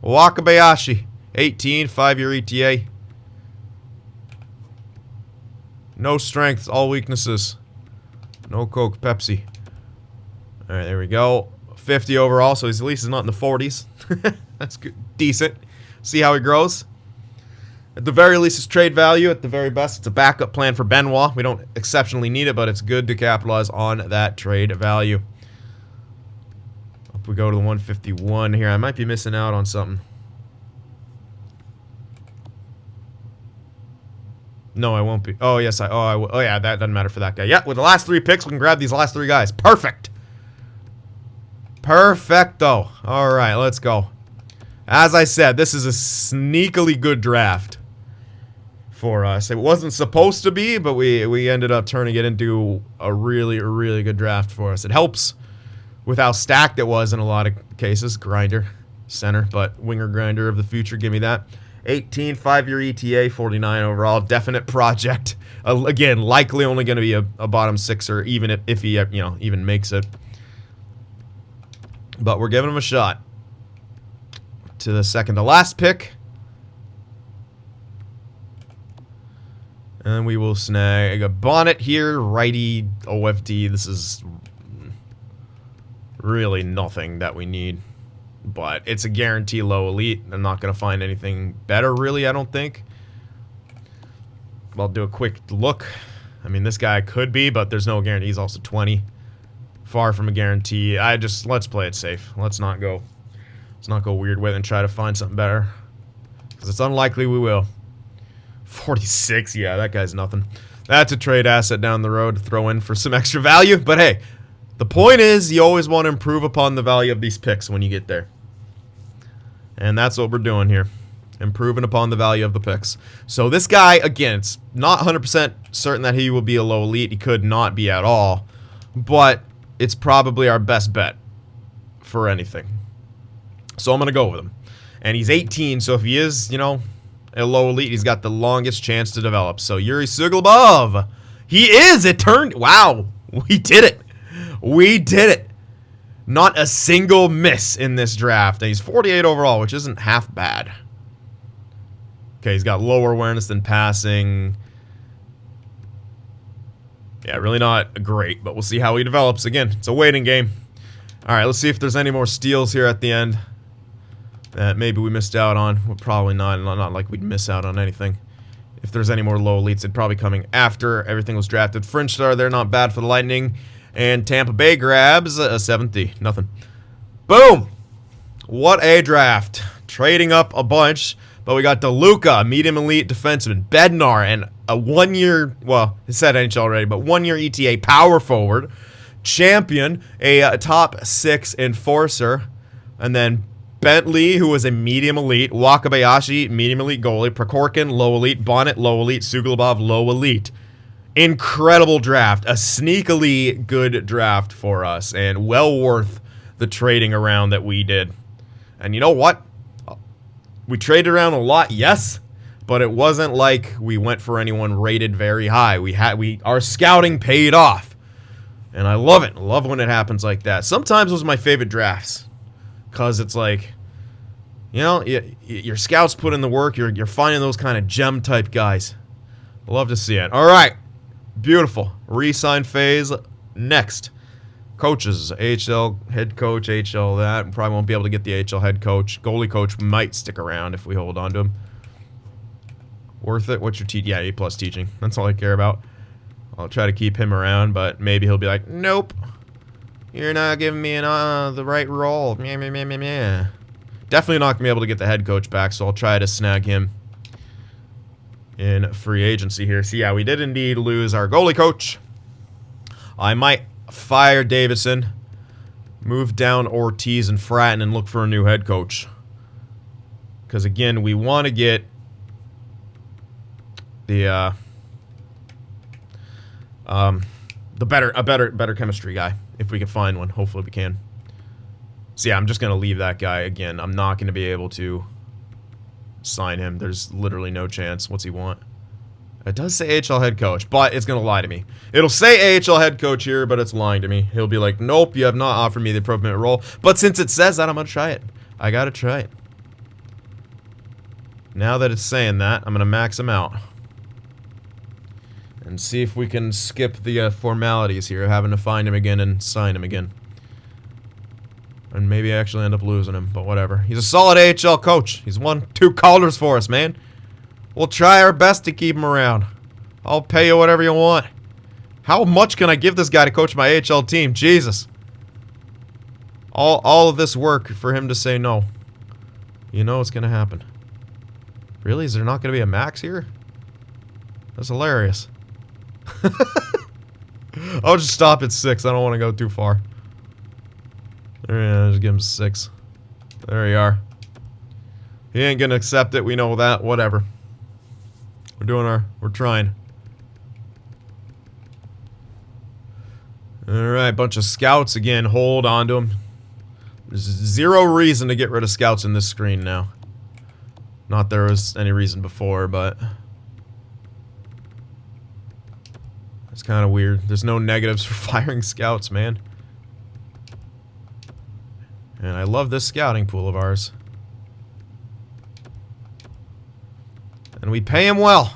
Wakabayashi. 18, 5-year ETA. No strengths, all weaknesses. No Coke, Pepsi. Alright, there we go. 50 overall, so he's at least not in the 40s. That's good. Decent. See how he grows. At the very least, it's trade value. At the very best, it's a backup plan for Benoit. We don't exceptionally need it, but it's good to capitalize on that trade value. Up we go to the 151 here. I might be missing out on something. No, I won't be. Oh, yes, oh, yeah, that doesn't matter for that guy. Yeah, with the last 3 picks, we can grab these last 3 guys. Perfect. Perfecto. All right, let's go. As I said, this is a sneakily good draft for us. It wasn't supposed to be, but we ended up turning it into a really good draft for us. It helps with how stacked it was in a lot of cases. Grinder, center, but winger grinder of the future. Give me that. 18, 5-year ETA, 49 overall. Definite project. Again, likely only going to be a bottom 6er, even if he even makes it. But we're giving him a shot. To the second to last pick. And we will snag a Bonnet here, righty, OFD. This is really nothing that we need. But it's a guarantee low elite. I'm not going to find anything better, really, I don't think. I'll do a quick look. I mean, this guy could be, but there's no guarantee. He's also 20. Far from a guarantee. Let's play it safe. Let's not go weird with it and try to find something better. Because it's unlikely we will. 46, yeah, that guy's nothing. That's a trade asset down the road to throw in for some extra value. But hey, the point is you always want to improve upon the value of these picks when you get there. And that's what we're doing here. Improving upon the value of the picks. So this guy, again, it's not 100% certain that he will be a low elite. He could not be at all. But it's probably our best bet for anything. So I'm going to go with him. And he's 18, so if he is, you know, a low elite, he's got the longest chance to develop. So Yuri Suglobov. He is! It turned... Wow. We did it. We did it. Not a single miss in this draft. And he's 48 overall, which isn't half bad. Okay, he's got lower awareness than passing. Yeah, really not great, but we'll see how he develops. Again, it's a waiting game. Alright, let's see if there's any more steals here at the end that maybe we missed out on. Well, probably not. Not like we'd miss out on anything. If there's any more low elites, it'd probably coming after everything was drafted. Fringe Star, they're not bad for the Lightning. And Tampa Bay grabs a 70. Nothing. Boom! What a draft. Trading up a bunch. But we got DeLuca, medium elite defenseman. Bednar, and a 1 year, well, it said NHL already, but 1 year ETA power forward. Champion, a top 6 enforcer. And then Bentley, who was a medium elite. Wakabayashi, medium elite goalie. Prokhorkin, low elite. Bonnet, low elite. Suglobov, low elite. Incredible draft. A sneakily good draft for us. And well worth the trading around that we did. And you know what? We traded around a lot, yes. But it wasn't like we went for anyone rated very high. Our scouting paid off. And I love it. I love when it happens like that. Sometimes those are my favorite drafts. Because it's like, you know, your scouts put in the work. You're finding those kind of gem type guys. Love to see it. All right. Beautiful. Resize phase. Next. Coaches. AHL head coach. AHL that. Probably won't be able to get the AHL head coach. Goalie coach might stick around if we hold on to him. Worth it? What's your teaching? Yeah, A+ teaching. That's all I care about. I'll try to keep him around, but maybe he'll be like, nope. You're not giving me the right role. Meh, meh, meh, meh, meh. Definitely not going to be able to get the head coach back, so I'll try to snag him in free agency here. So yeah, we did indeed lose our goalie coach. I might fire Davison, move down Ortiz and Fratton, and look for a new head coach. Because again, we want to get the better chemistry guy. If we can find one, hopefully we can. So yeah, I'm just going to leave that guy again. I'm not going to be able to sign him. There's literally no chance. What's he want? It does say AHL head coach, but it's going to lie to me. It'll say AHL head coach here, but it's lying to me. He'll be like, nope, you have not offered me the appropriate role. But since it says that, I'm going to try it. I got to try it. Now that it's saying that, I'm going to max him out. And see if we can skip the formalities here, having to find him again and sign him again. And maybe actually end up losing him, but whatever. He's a solid AHL coach. He's won 2 Calder's for us, man. We'll try our best to keep him around. I'll pay you whatever you want. How much can I give this guy to coach my AHL team? Jesus. All of this work for him to say no. You know it's going to happen. Really? Is there not going to be a max here? That's hilarious. I'll just stop at 6. I don't want to go too far. Just give him 6. There you are. He ain't gonna accept it. We know that. Whatever. We're trying. Alright, bunch of scouts again. Hold on to them. There's zero reason to get rid of scouts in this screen now. Not there was any reason before, but it's kind of weird. There's no negatives for firing scouts, man. And I love this scouting pool of ours. And we pay him well.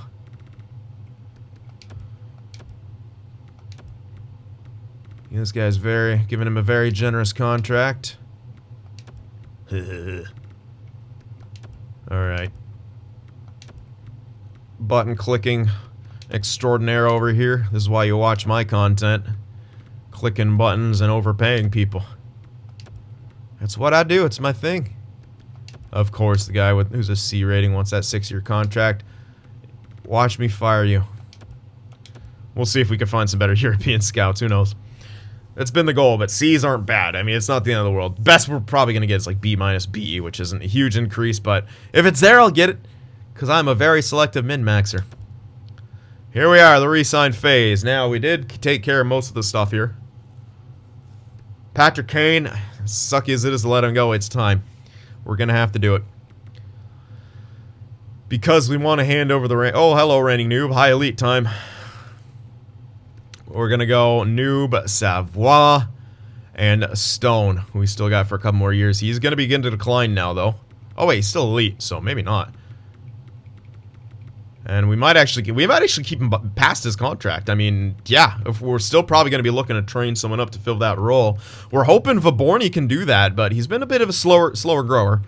This guy's giving him a very generous contract. Alright. Button clicking extraordinaire over here. This is why you watch my content. Clicking buttons and overpaying people. That's what I do. It's my thing. Of course, the guy who's a C rating wants that 6-year contract. Watch me fire you. We'll see if we can find some better European scouts. Who knows? That's been the goal, but C's aren't bad. I mean, it's not the end of the world. Best we're probably going to get is like B minus B, which isn't a huge increase, but if it's there, I'll get it, because I'm a very selective min-maxer. Here we are, the re-sign phase. Now, we did take care of most of the stuff here. Patrick Kane, sucky as it is to let him go, it's time. We're going to have to do it. Because we want to hand over the... Oh, hello, reigning noob. High elite time. We're going to go Noob, Savoie, and Stone, who we still got for a couple more years. He's going to begin to decline now, though. Oh, wait, he's still elite, so maybe not. And we might actually keep him past his contract. I mean, yeah, if we're still probably going to be looking to train someone up to fill that role. We're hoping Vaborny can do that, but he's been a bit of a slower grower.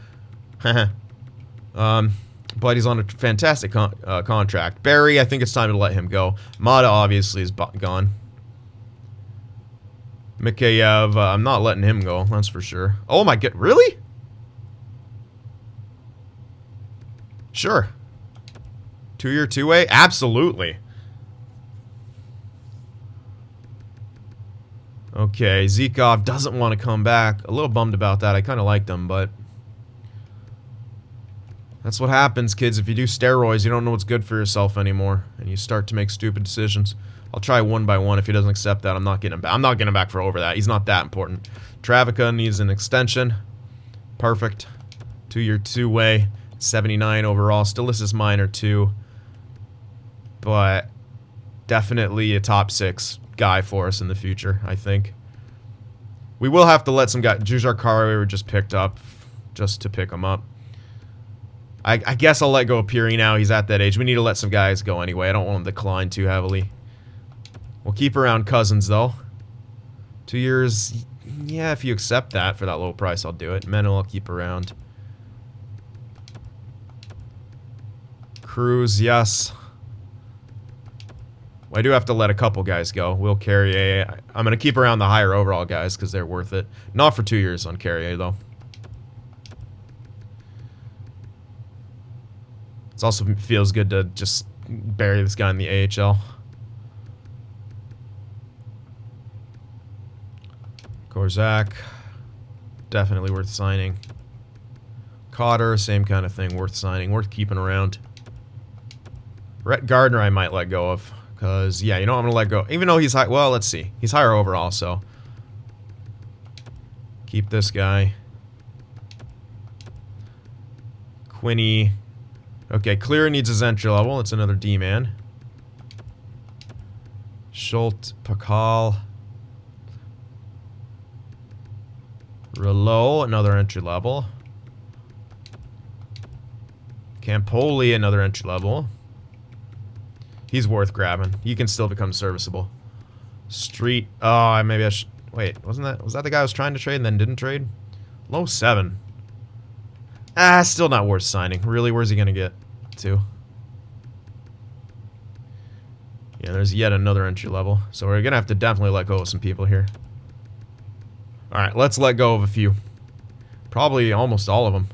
But he's on a fantastic contract. Barry, I think it's time to let him go. Mata obviously is gone. Mikheyev, I'm not letting him go, that's for sure. Oh my god, really? Sure. 2-year, 2-way? Absolutely. Okay, Zhikov doesn't want to come back. A little bummed about that. I kind of liked him, but... That's what happens, kids. If you do steroids, you don't know what's good for yourself anymore, and you start to make stupid decisions. I'll try one by one. If he doesn't accept that, I'm not getting him back. I'm not getting him back for over that. He's not that important. Travica needs an extension. Perfect. 2-year, 2-way. 79 overall. Still this is minor too, but definitely a top 6 guy for us in the future. I think we will have to let some guy. Jujar Kari were just picked up, just to pick him up. I guess I'll let go of Piri now. He's at that age. We need to let some guys go anyway. I don't want him to decline too heavily. We'll keep around Cousins, though. 2 years. Yeah, if you accept that for that low price, I'll do it. Menel I'll keep around. Cruz, yes. Well, I do have to let a couple guys go. Will Carrier. I'm going to keep around the higher overall guys because they're worth it. Not for 2 years on Carrier, though. It also feels good to just bury this guy in the AHL. Korzak, definitely worth signing. Cotter, same kind of thing, worth signing, worth keeping around. Rhett Gardner I might let go of, because, yeah, you know what, I'm going to let go. Even though he's high, well, let's see. He's higher overall, so. Keep this guy. Quinney. Okay, Clear needs his entry level. It's another D-man. Schultz, Pakal. Rouleau, another entry level. Campoli, another entry level. He's worth grabbing. He can still become serviceable. Street. Oh, maybe I should. Wait, was that the guy I was trying to trade and then didn't trade? Low 7. Ah, still not worth signing. Really, where's he gonna get to? Yeah, there's yet another entry level. So we're gonna have to definitely let go of some people here. Alright, let's let go of a few. Probably almost all of them.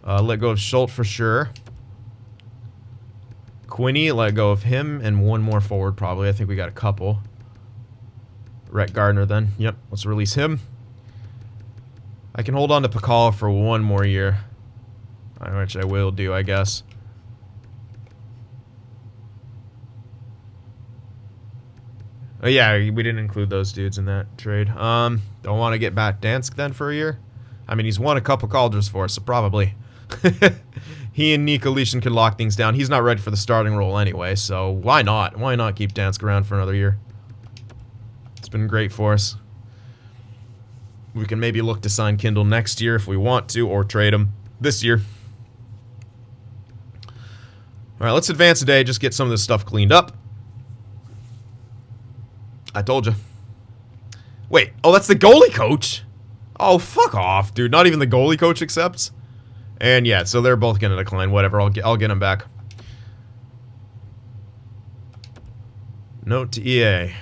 Let go of Schultz for sure. Quinney, let go of him, and one more forward probably. I think we got a couple. Rhett Gardner then. Yep, let's release him. I can hold on to Pakal for one more year. Which I will do, I guess. Oh yeah, we didn't include those dudes in that trade. Don't want to get back Dansk then for a year? I mean, he's won a couple Calder's for us, so probably. He and Nico Leishman can lock things down. He's not ready for the starting role anyway, so why not? Why not keep Dansk around for another year? It's been great for us. We can maybe look to sign Kindle next year if we want to, or trade him this year. Alright, let's advance today, just get some of this stuff cleaned up. I told you. Wait, oh, that's the goalie coach? Oh, fuck off, dude. Not even the goalie coach accepts? And yeah, so they're both gonna decline. Whatever, I'll get them back. Note to EA.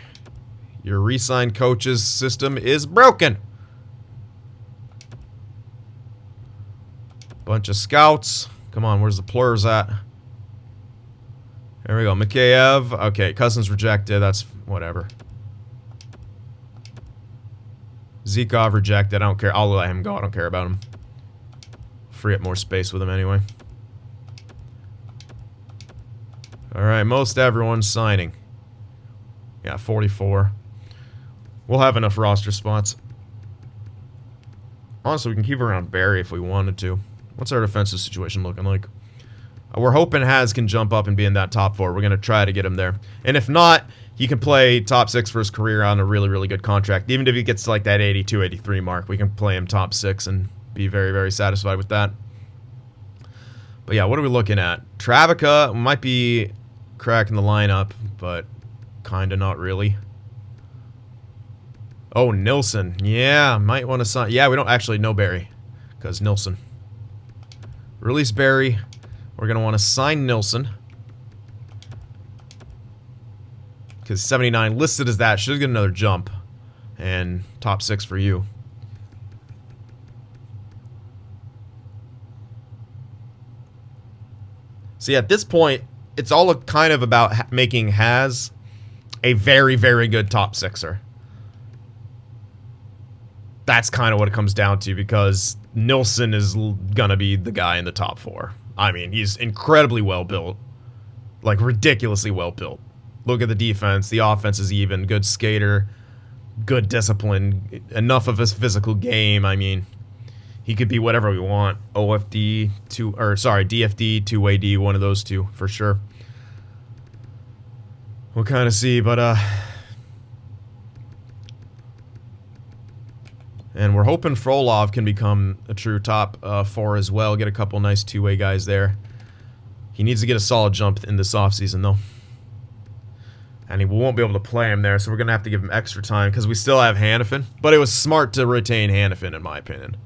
Your re-signed coach's system is broken. Bunch of scouts. Come on, where's the plurs at? There we go. Mikheyev. Okay, Cousins rejected. That's whatever. Zhukov rejected. I don't care. I'll let him go. I don't care about him. Free up more space with him anyway. Alright, most everyone's signing. Yeah, 44. We'll have enough roster spots. Honestly, we can keep around Barry if we wanted to. What's our defensive situation looking like? We're hoping Haz can jump up and be in that top 4. We're going to try to get him there. And if not, he can play top 6 for his career on a really, really good contract. Even if he gets to like that 82, 83 mark, we can play him top 6 and be very, very satisfied with that. But yeah, what are we looking at? Travica might be cracking the lineup, but kind of not really. Oh, Nilsson. Yeah, might want to sign. Yeah, we don't actually know Barry because Nilsson. Release Barry. We're going to want to sign Nilsson. Because 79 listed as that. Should get another jump. And top 6 for you. See, at this point, it's all kind of about making Haz a very, very good top 6er. That's kind of what it comes down to, because Nilsson is gonna be the guy in the top 4. I mean, he's incredibly well built. Like, ridiculously well built. Look at the defense. The offense is even. Good skater. Good discipline. Enough of his physical game. I mean, he could be whatever we want. OFD, DFD, two-way D, one of those two, for sure. We'll kind of see, but, and we're hoping Frolov can become a true top 4 as well. Get a couple nice two-way guys there. He needs to get a solid jump in this offseason, though. And we won't be able to play him there, so we're going to have to give him extra time because we still have Hannafin. But it was smart to retain Hannafin, in my opinion.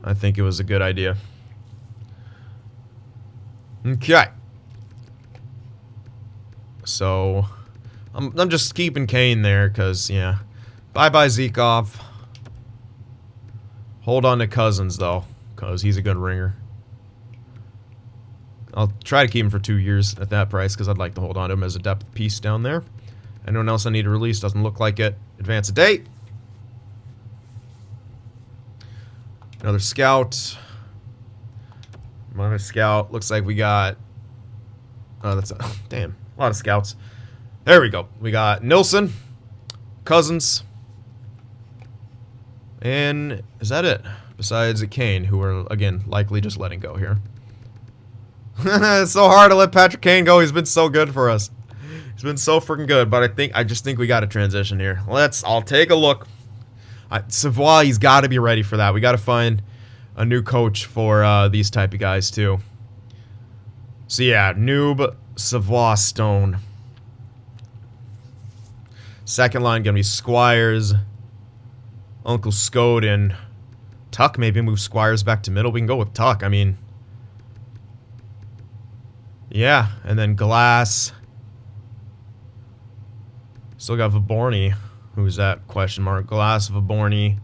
I think it was a good idea. Okay. So, I'm just keeping Kane there because, yeah. Bye-bye, Zhukov. Hold on to Cousins, though, because he's a good ringer. I'll try to keep him for 2 years at that price because I'd like to hold on to him as a depth piece down there. Anyone else I need to release? Doesn't look like it. Advance a date. Another scout. Another scout. Looks like we got... Oh, that's... Damn. A lot of scouts. There we go. We got Nilsson. Cousins. And is that it? Besides Kane, who are, again, likely just letting go here. It's so hard to let Patrick Kane go. He's been so good for us. He's been so freaking good. But I just think we got to transition here. I'll take a look. Savoie, he's got to be ready for that. We got to find a new coach for these type of guys too. So yeah, Noob, Savoie, Stone. Second line gonna be Squires, Uncle Skoden, Tuck. Maybe move Squires back to middle. We can go with Tuck. I mean. Yeah, and then Glass. Still got Vaborny. Who's that? Question mark. Glass, Vaborny.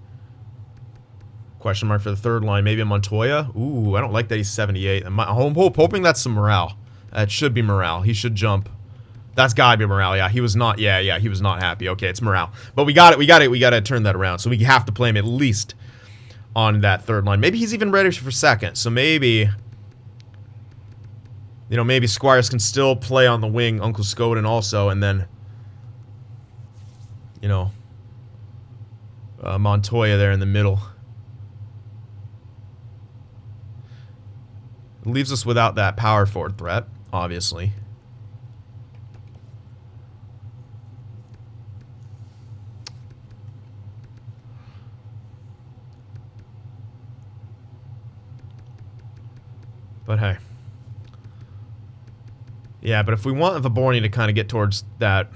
Question mark for the third line. Maybe a Montoya. Ooh, I don't like that he's 78. I'm hoping that's some morale. That should be morale. He should jump. That's gotta be morale. Yeah, he was not. Yeah, he was not happy. Okay, it's morale. But we got it. We gotta turn that around. So we have to play him at least on that third line. Maybe he's even ready for second. So maybe. You know, maybe Squires can still play on the wing, Uncle Skoden also, and then, you know, Montoya there in the middle. It leaves us without that power forward threat, obviously. But hey. Yeah, but if we want Vaborny to kind of get towards that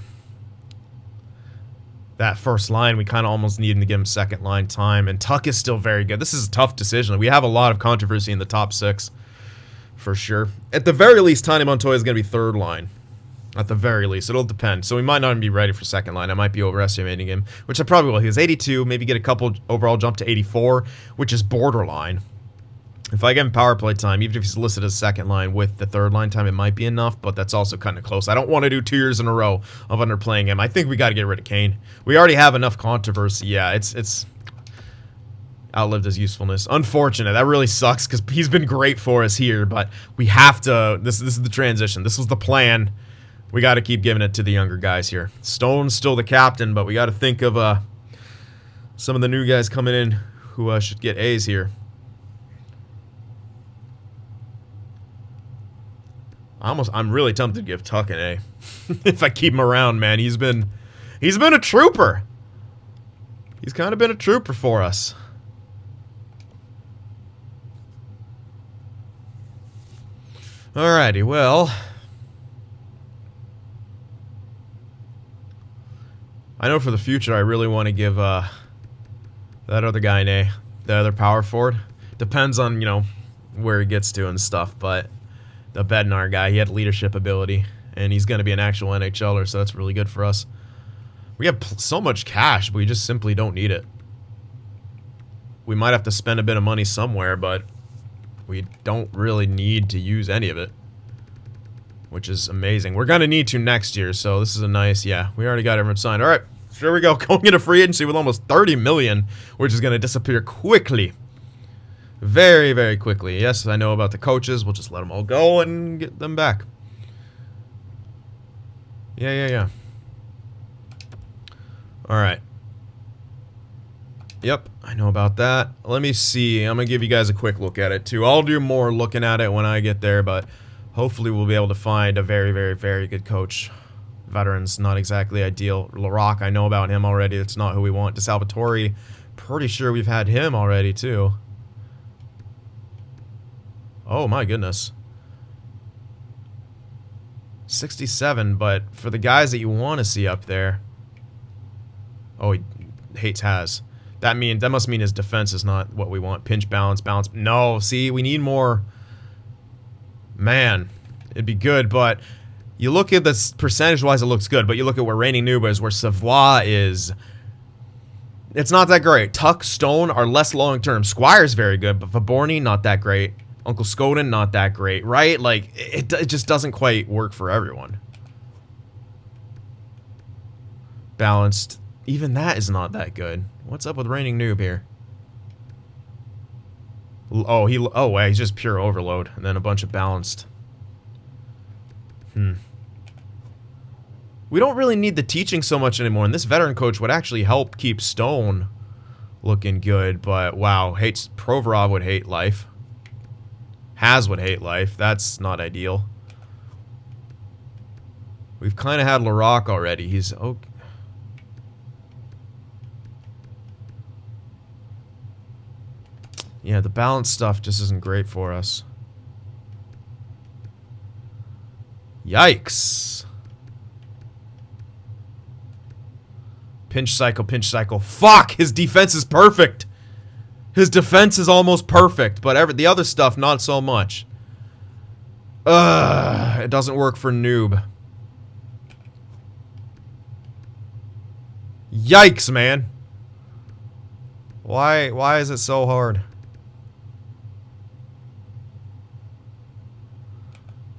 that first line. We kind of almost need him to give him second line time. And Tuck is still very good. This is a tough decision. We have a lot of controversy in the top 6, for sure. At the very least, Tiny Montoya is going to be third line. At the very least. It'll depend. So we might not even be ready for second line. I might be overestimating him, which I probably will. He was 82, maybe get a couple overall jump to 84, which is borderline. If I give him power play time, even if he's listed as second line with the third line time, it might be enough, but that's also kind of close. I don't want to do 2 years in a row of underplaying him. I think we got to get rid of Kane. We already have enough controversy. Yeah, it's outlived his usefulness. Unfortunate. That really sucks because he's been great for us here, but we have to. This is the transition. This was the plan. We got to keep giving it to the younger guys here. Stone's still the captain, but we got to think of some of the new guys coming in who should get A's here. I'm really tempted to give Tuck an A. If I keep him around, man. He's been a trooper. He's kind of been a trooper for us. Alrighty, well, I know for the future I really want to give that other guy an A. The other power forward. Depends on, you know, where he gets to and stuff, but the Bednar guy, he had leadership ability, and he's going to be an actual NHLer, so that's really good for us. We have so much cash, but we just simply don't need it. We might have to spend a bit of money somewhere, but we don't really need to use any of it, which is amazing. We're going to need to next year, so this is a nice, yeah, we already got everyone signed. All right, so here we go, going into free agency with almost $30 million, which is going to disappear quickly. Very, very quickly. Yes, I know about the coaches. We'll just let them all go and get them back. Yeah. All right. Yep, I know about that. Let me see. I'm going to give you guys a quick look at it, too. I'll do more looking at it when I get there, but hopefully we'll be able to find a very, very, very good coach. Veterans, not exactly ideal. LaRock, I know about him already. That's not who we want. DeSalvatore, pretty sure we've had him already, too. Oh my goodness. 67, but for the guys that you want to see up there. Oh, he hates has. That must mean his defense is not what we want. Pinch balance. No, see, we need more. Man, it'd be good, but you look at this percentage-wise, it looks good, but you look at where Reigning Noob is, where Savoie is. It's not that great. Tuck, Stone are less long-term. Squire's very good, but Vaborny, not that great. Uncle Skoden, not that great, right? Like, it just doesn't quite work for everyone. Balanced. Even that is not that good. What's up with Reigning Noob here? Oh, he's just pure overload. And then a bunch of balanced. We don't really need the teaching so much anymore. And this veteran coach would actually help keep Stone looking good. But, wow, Provorov would hate life. Has would hate life. That's not ideal. We've kind of had LaRock already. He's okay. Yeah, the balance stuff just isn't great for us. Yikes. Pinch cycle. Fuck! His defense is perfect! His defense is almost perfect, but the other stuff, not so much. It doesn't work for Noob. Yikes, man. Why is it so hard?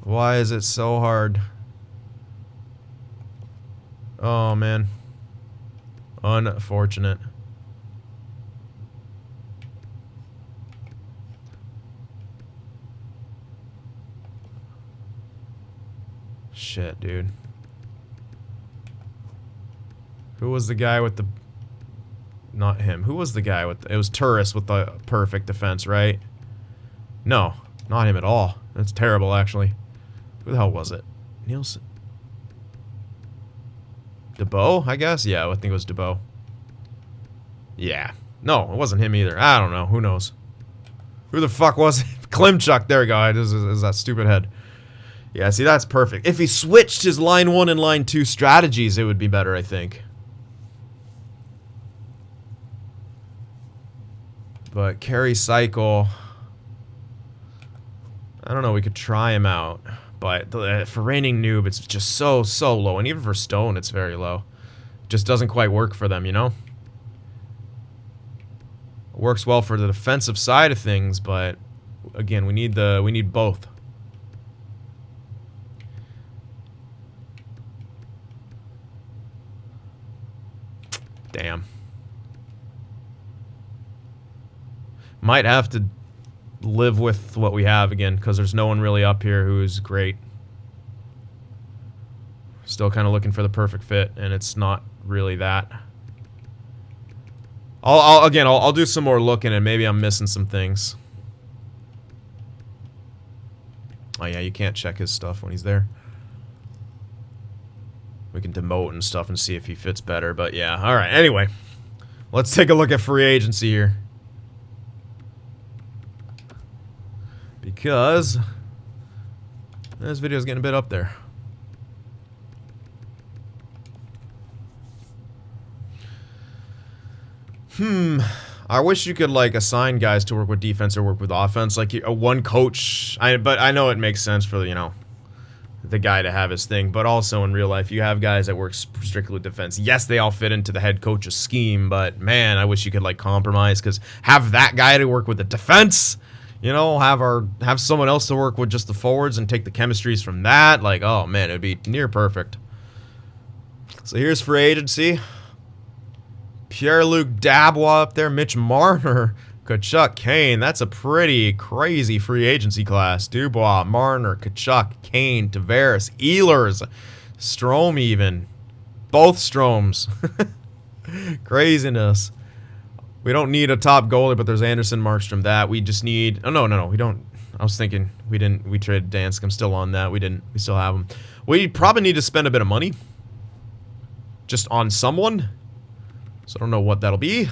Why is it so hard? Oh, man. Unfortunate. Shit, dude. Who was the guy with the... Not him. Who was the guy with... It was Turris with the perfect defense, right? No. Not him at all. That's terrible, actually. Who the hell was it? Nielsen? DeBow, I guess? Yeah, I think it was DeBow. Yeah. No, it wasn't him either. I don't know. Who knows? Who the fuck was it? Klimchuk. There we go. This is that stupid head. Yeah, see, that's perfect. If he switched his line 1 and line 2 strategies, it would be better, I think. But carry cycle, I don't know, we could try him out. But for reigning noob, it's just so low. And even for stone, it's very low. Just doesn't quite work for them, you know? It works well for the defensive side of things, but again, we need both. Damn. Might have to live with what we have again, because there's no one really up here who's great. Still kind of looking for the perfect fit, and it's not really that. I'll do some more looking, and maybe I'm missing some things. Oh yeah, you can't check his stuff when he's there. We can demote and stuff and see if he fits better, but yeah. Alright, anyway. Let's take a look at free agency here. Because this video's getting a bit up there. I wish you could like assign guys to work with defense or work with offense, like one coach. But I know it makes sense for, you know, the guy to have his thing, but also in real life you have guys that work strictly with defense. Yes, they all fit into the head coach's scheme, but man, I wish you could like compromise, because have that guy to work with the defense, you know, have someone else to work with just the forwards and take the chemistries from that. Like, oh man, it'd be near perfect. So here's free agency. Pierre-Luc Dubois up there, Mitch Marner, Tkachuk, Kane. That's a pretty crazy free agency class. Dubois, Marner, Tkachuk, Kane, Tavares, Ehlers, Strome even. Both Stromes. Craziness. We don't need a top goalie, but there's Anderson, Markstrom. That we just need. Oh no, we don't. I was thinking we didn't. We traded Dansk. I'm still on that. We didn't. We still have him. We probably need to spend a bit of money just on someone. So I don't know what that'll be.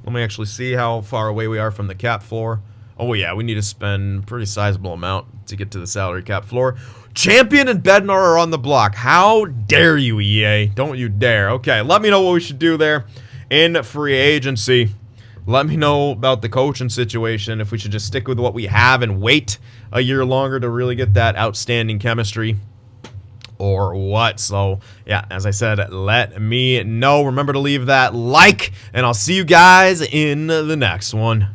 Let me actually see how far away we are from the cap floor. Oh yeah, we need to spend a pretty sizable amount to get to the salary cap floor. Champion and Bednar are on the block. How dare you, EA? Don't you dare. Okay, let me know what we should do there in free agency. Let me know about the coaching situation, if we should just stick with what we have and wait a year longer to really get that outstanding chemistry, or what. So yeah, as I said, let me know. Remember to leave that like, and I'll see you guys in the next one.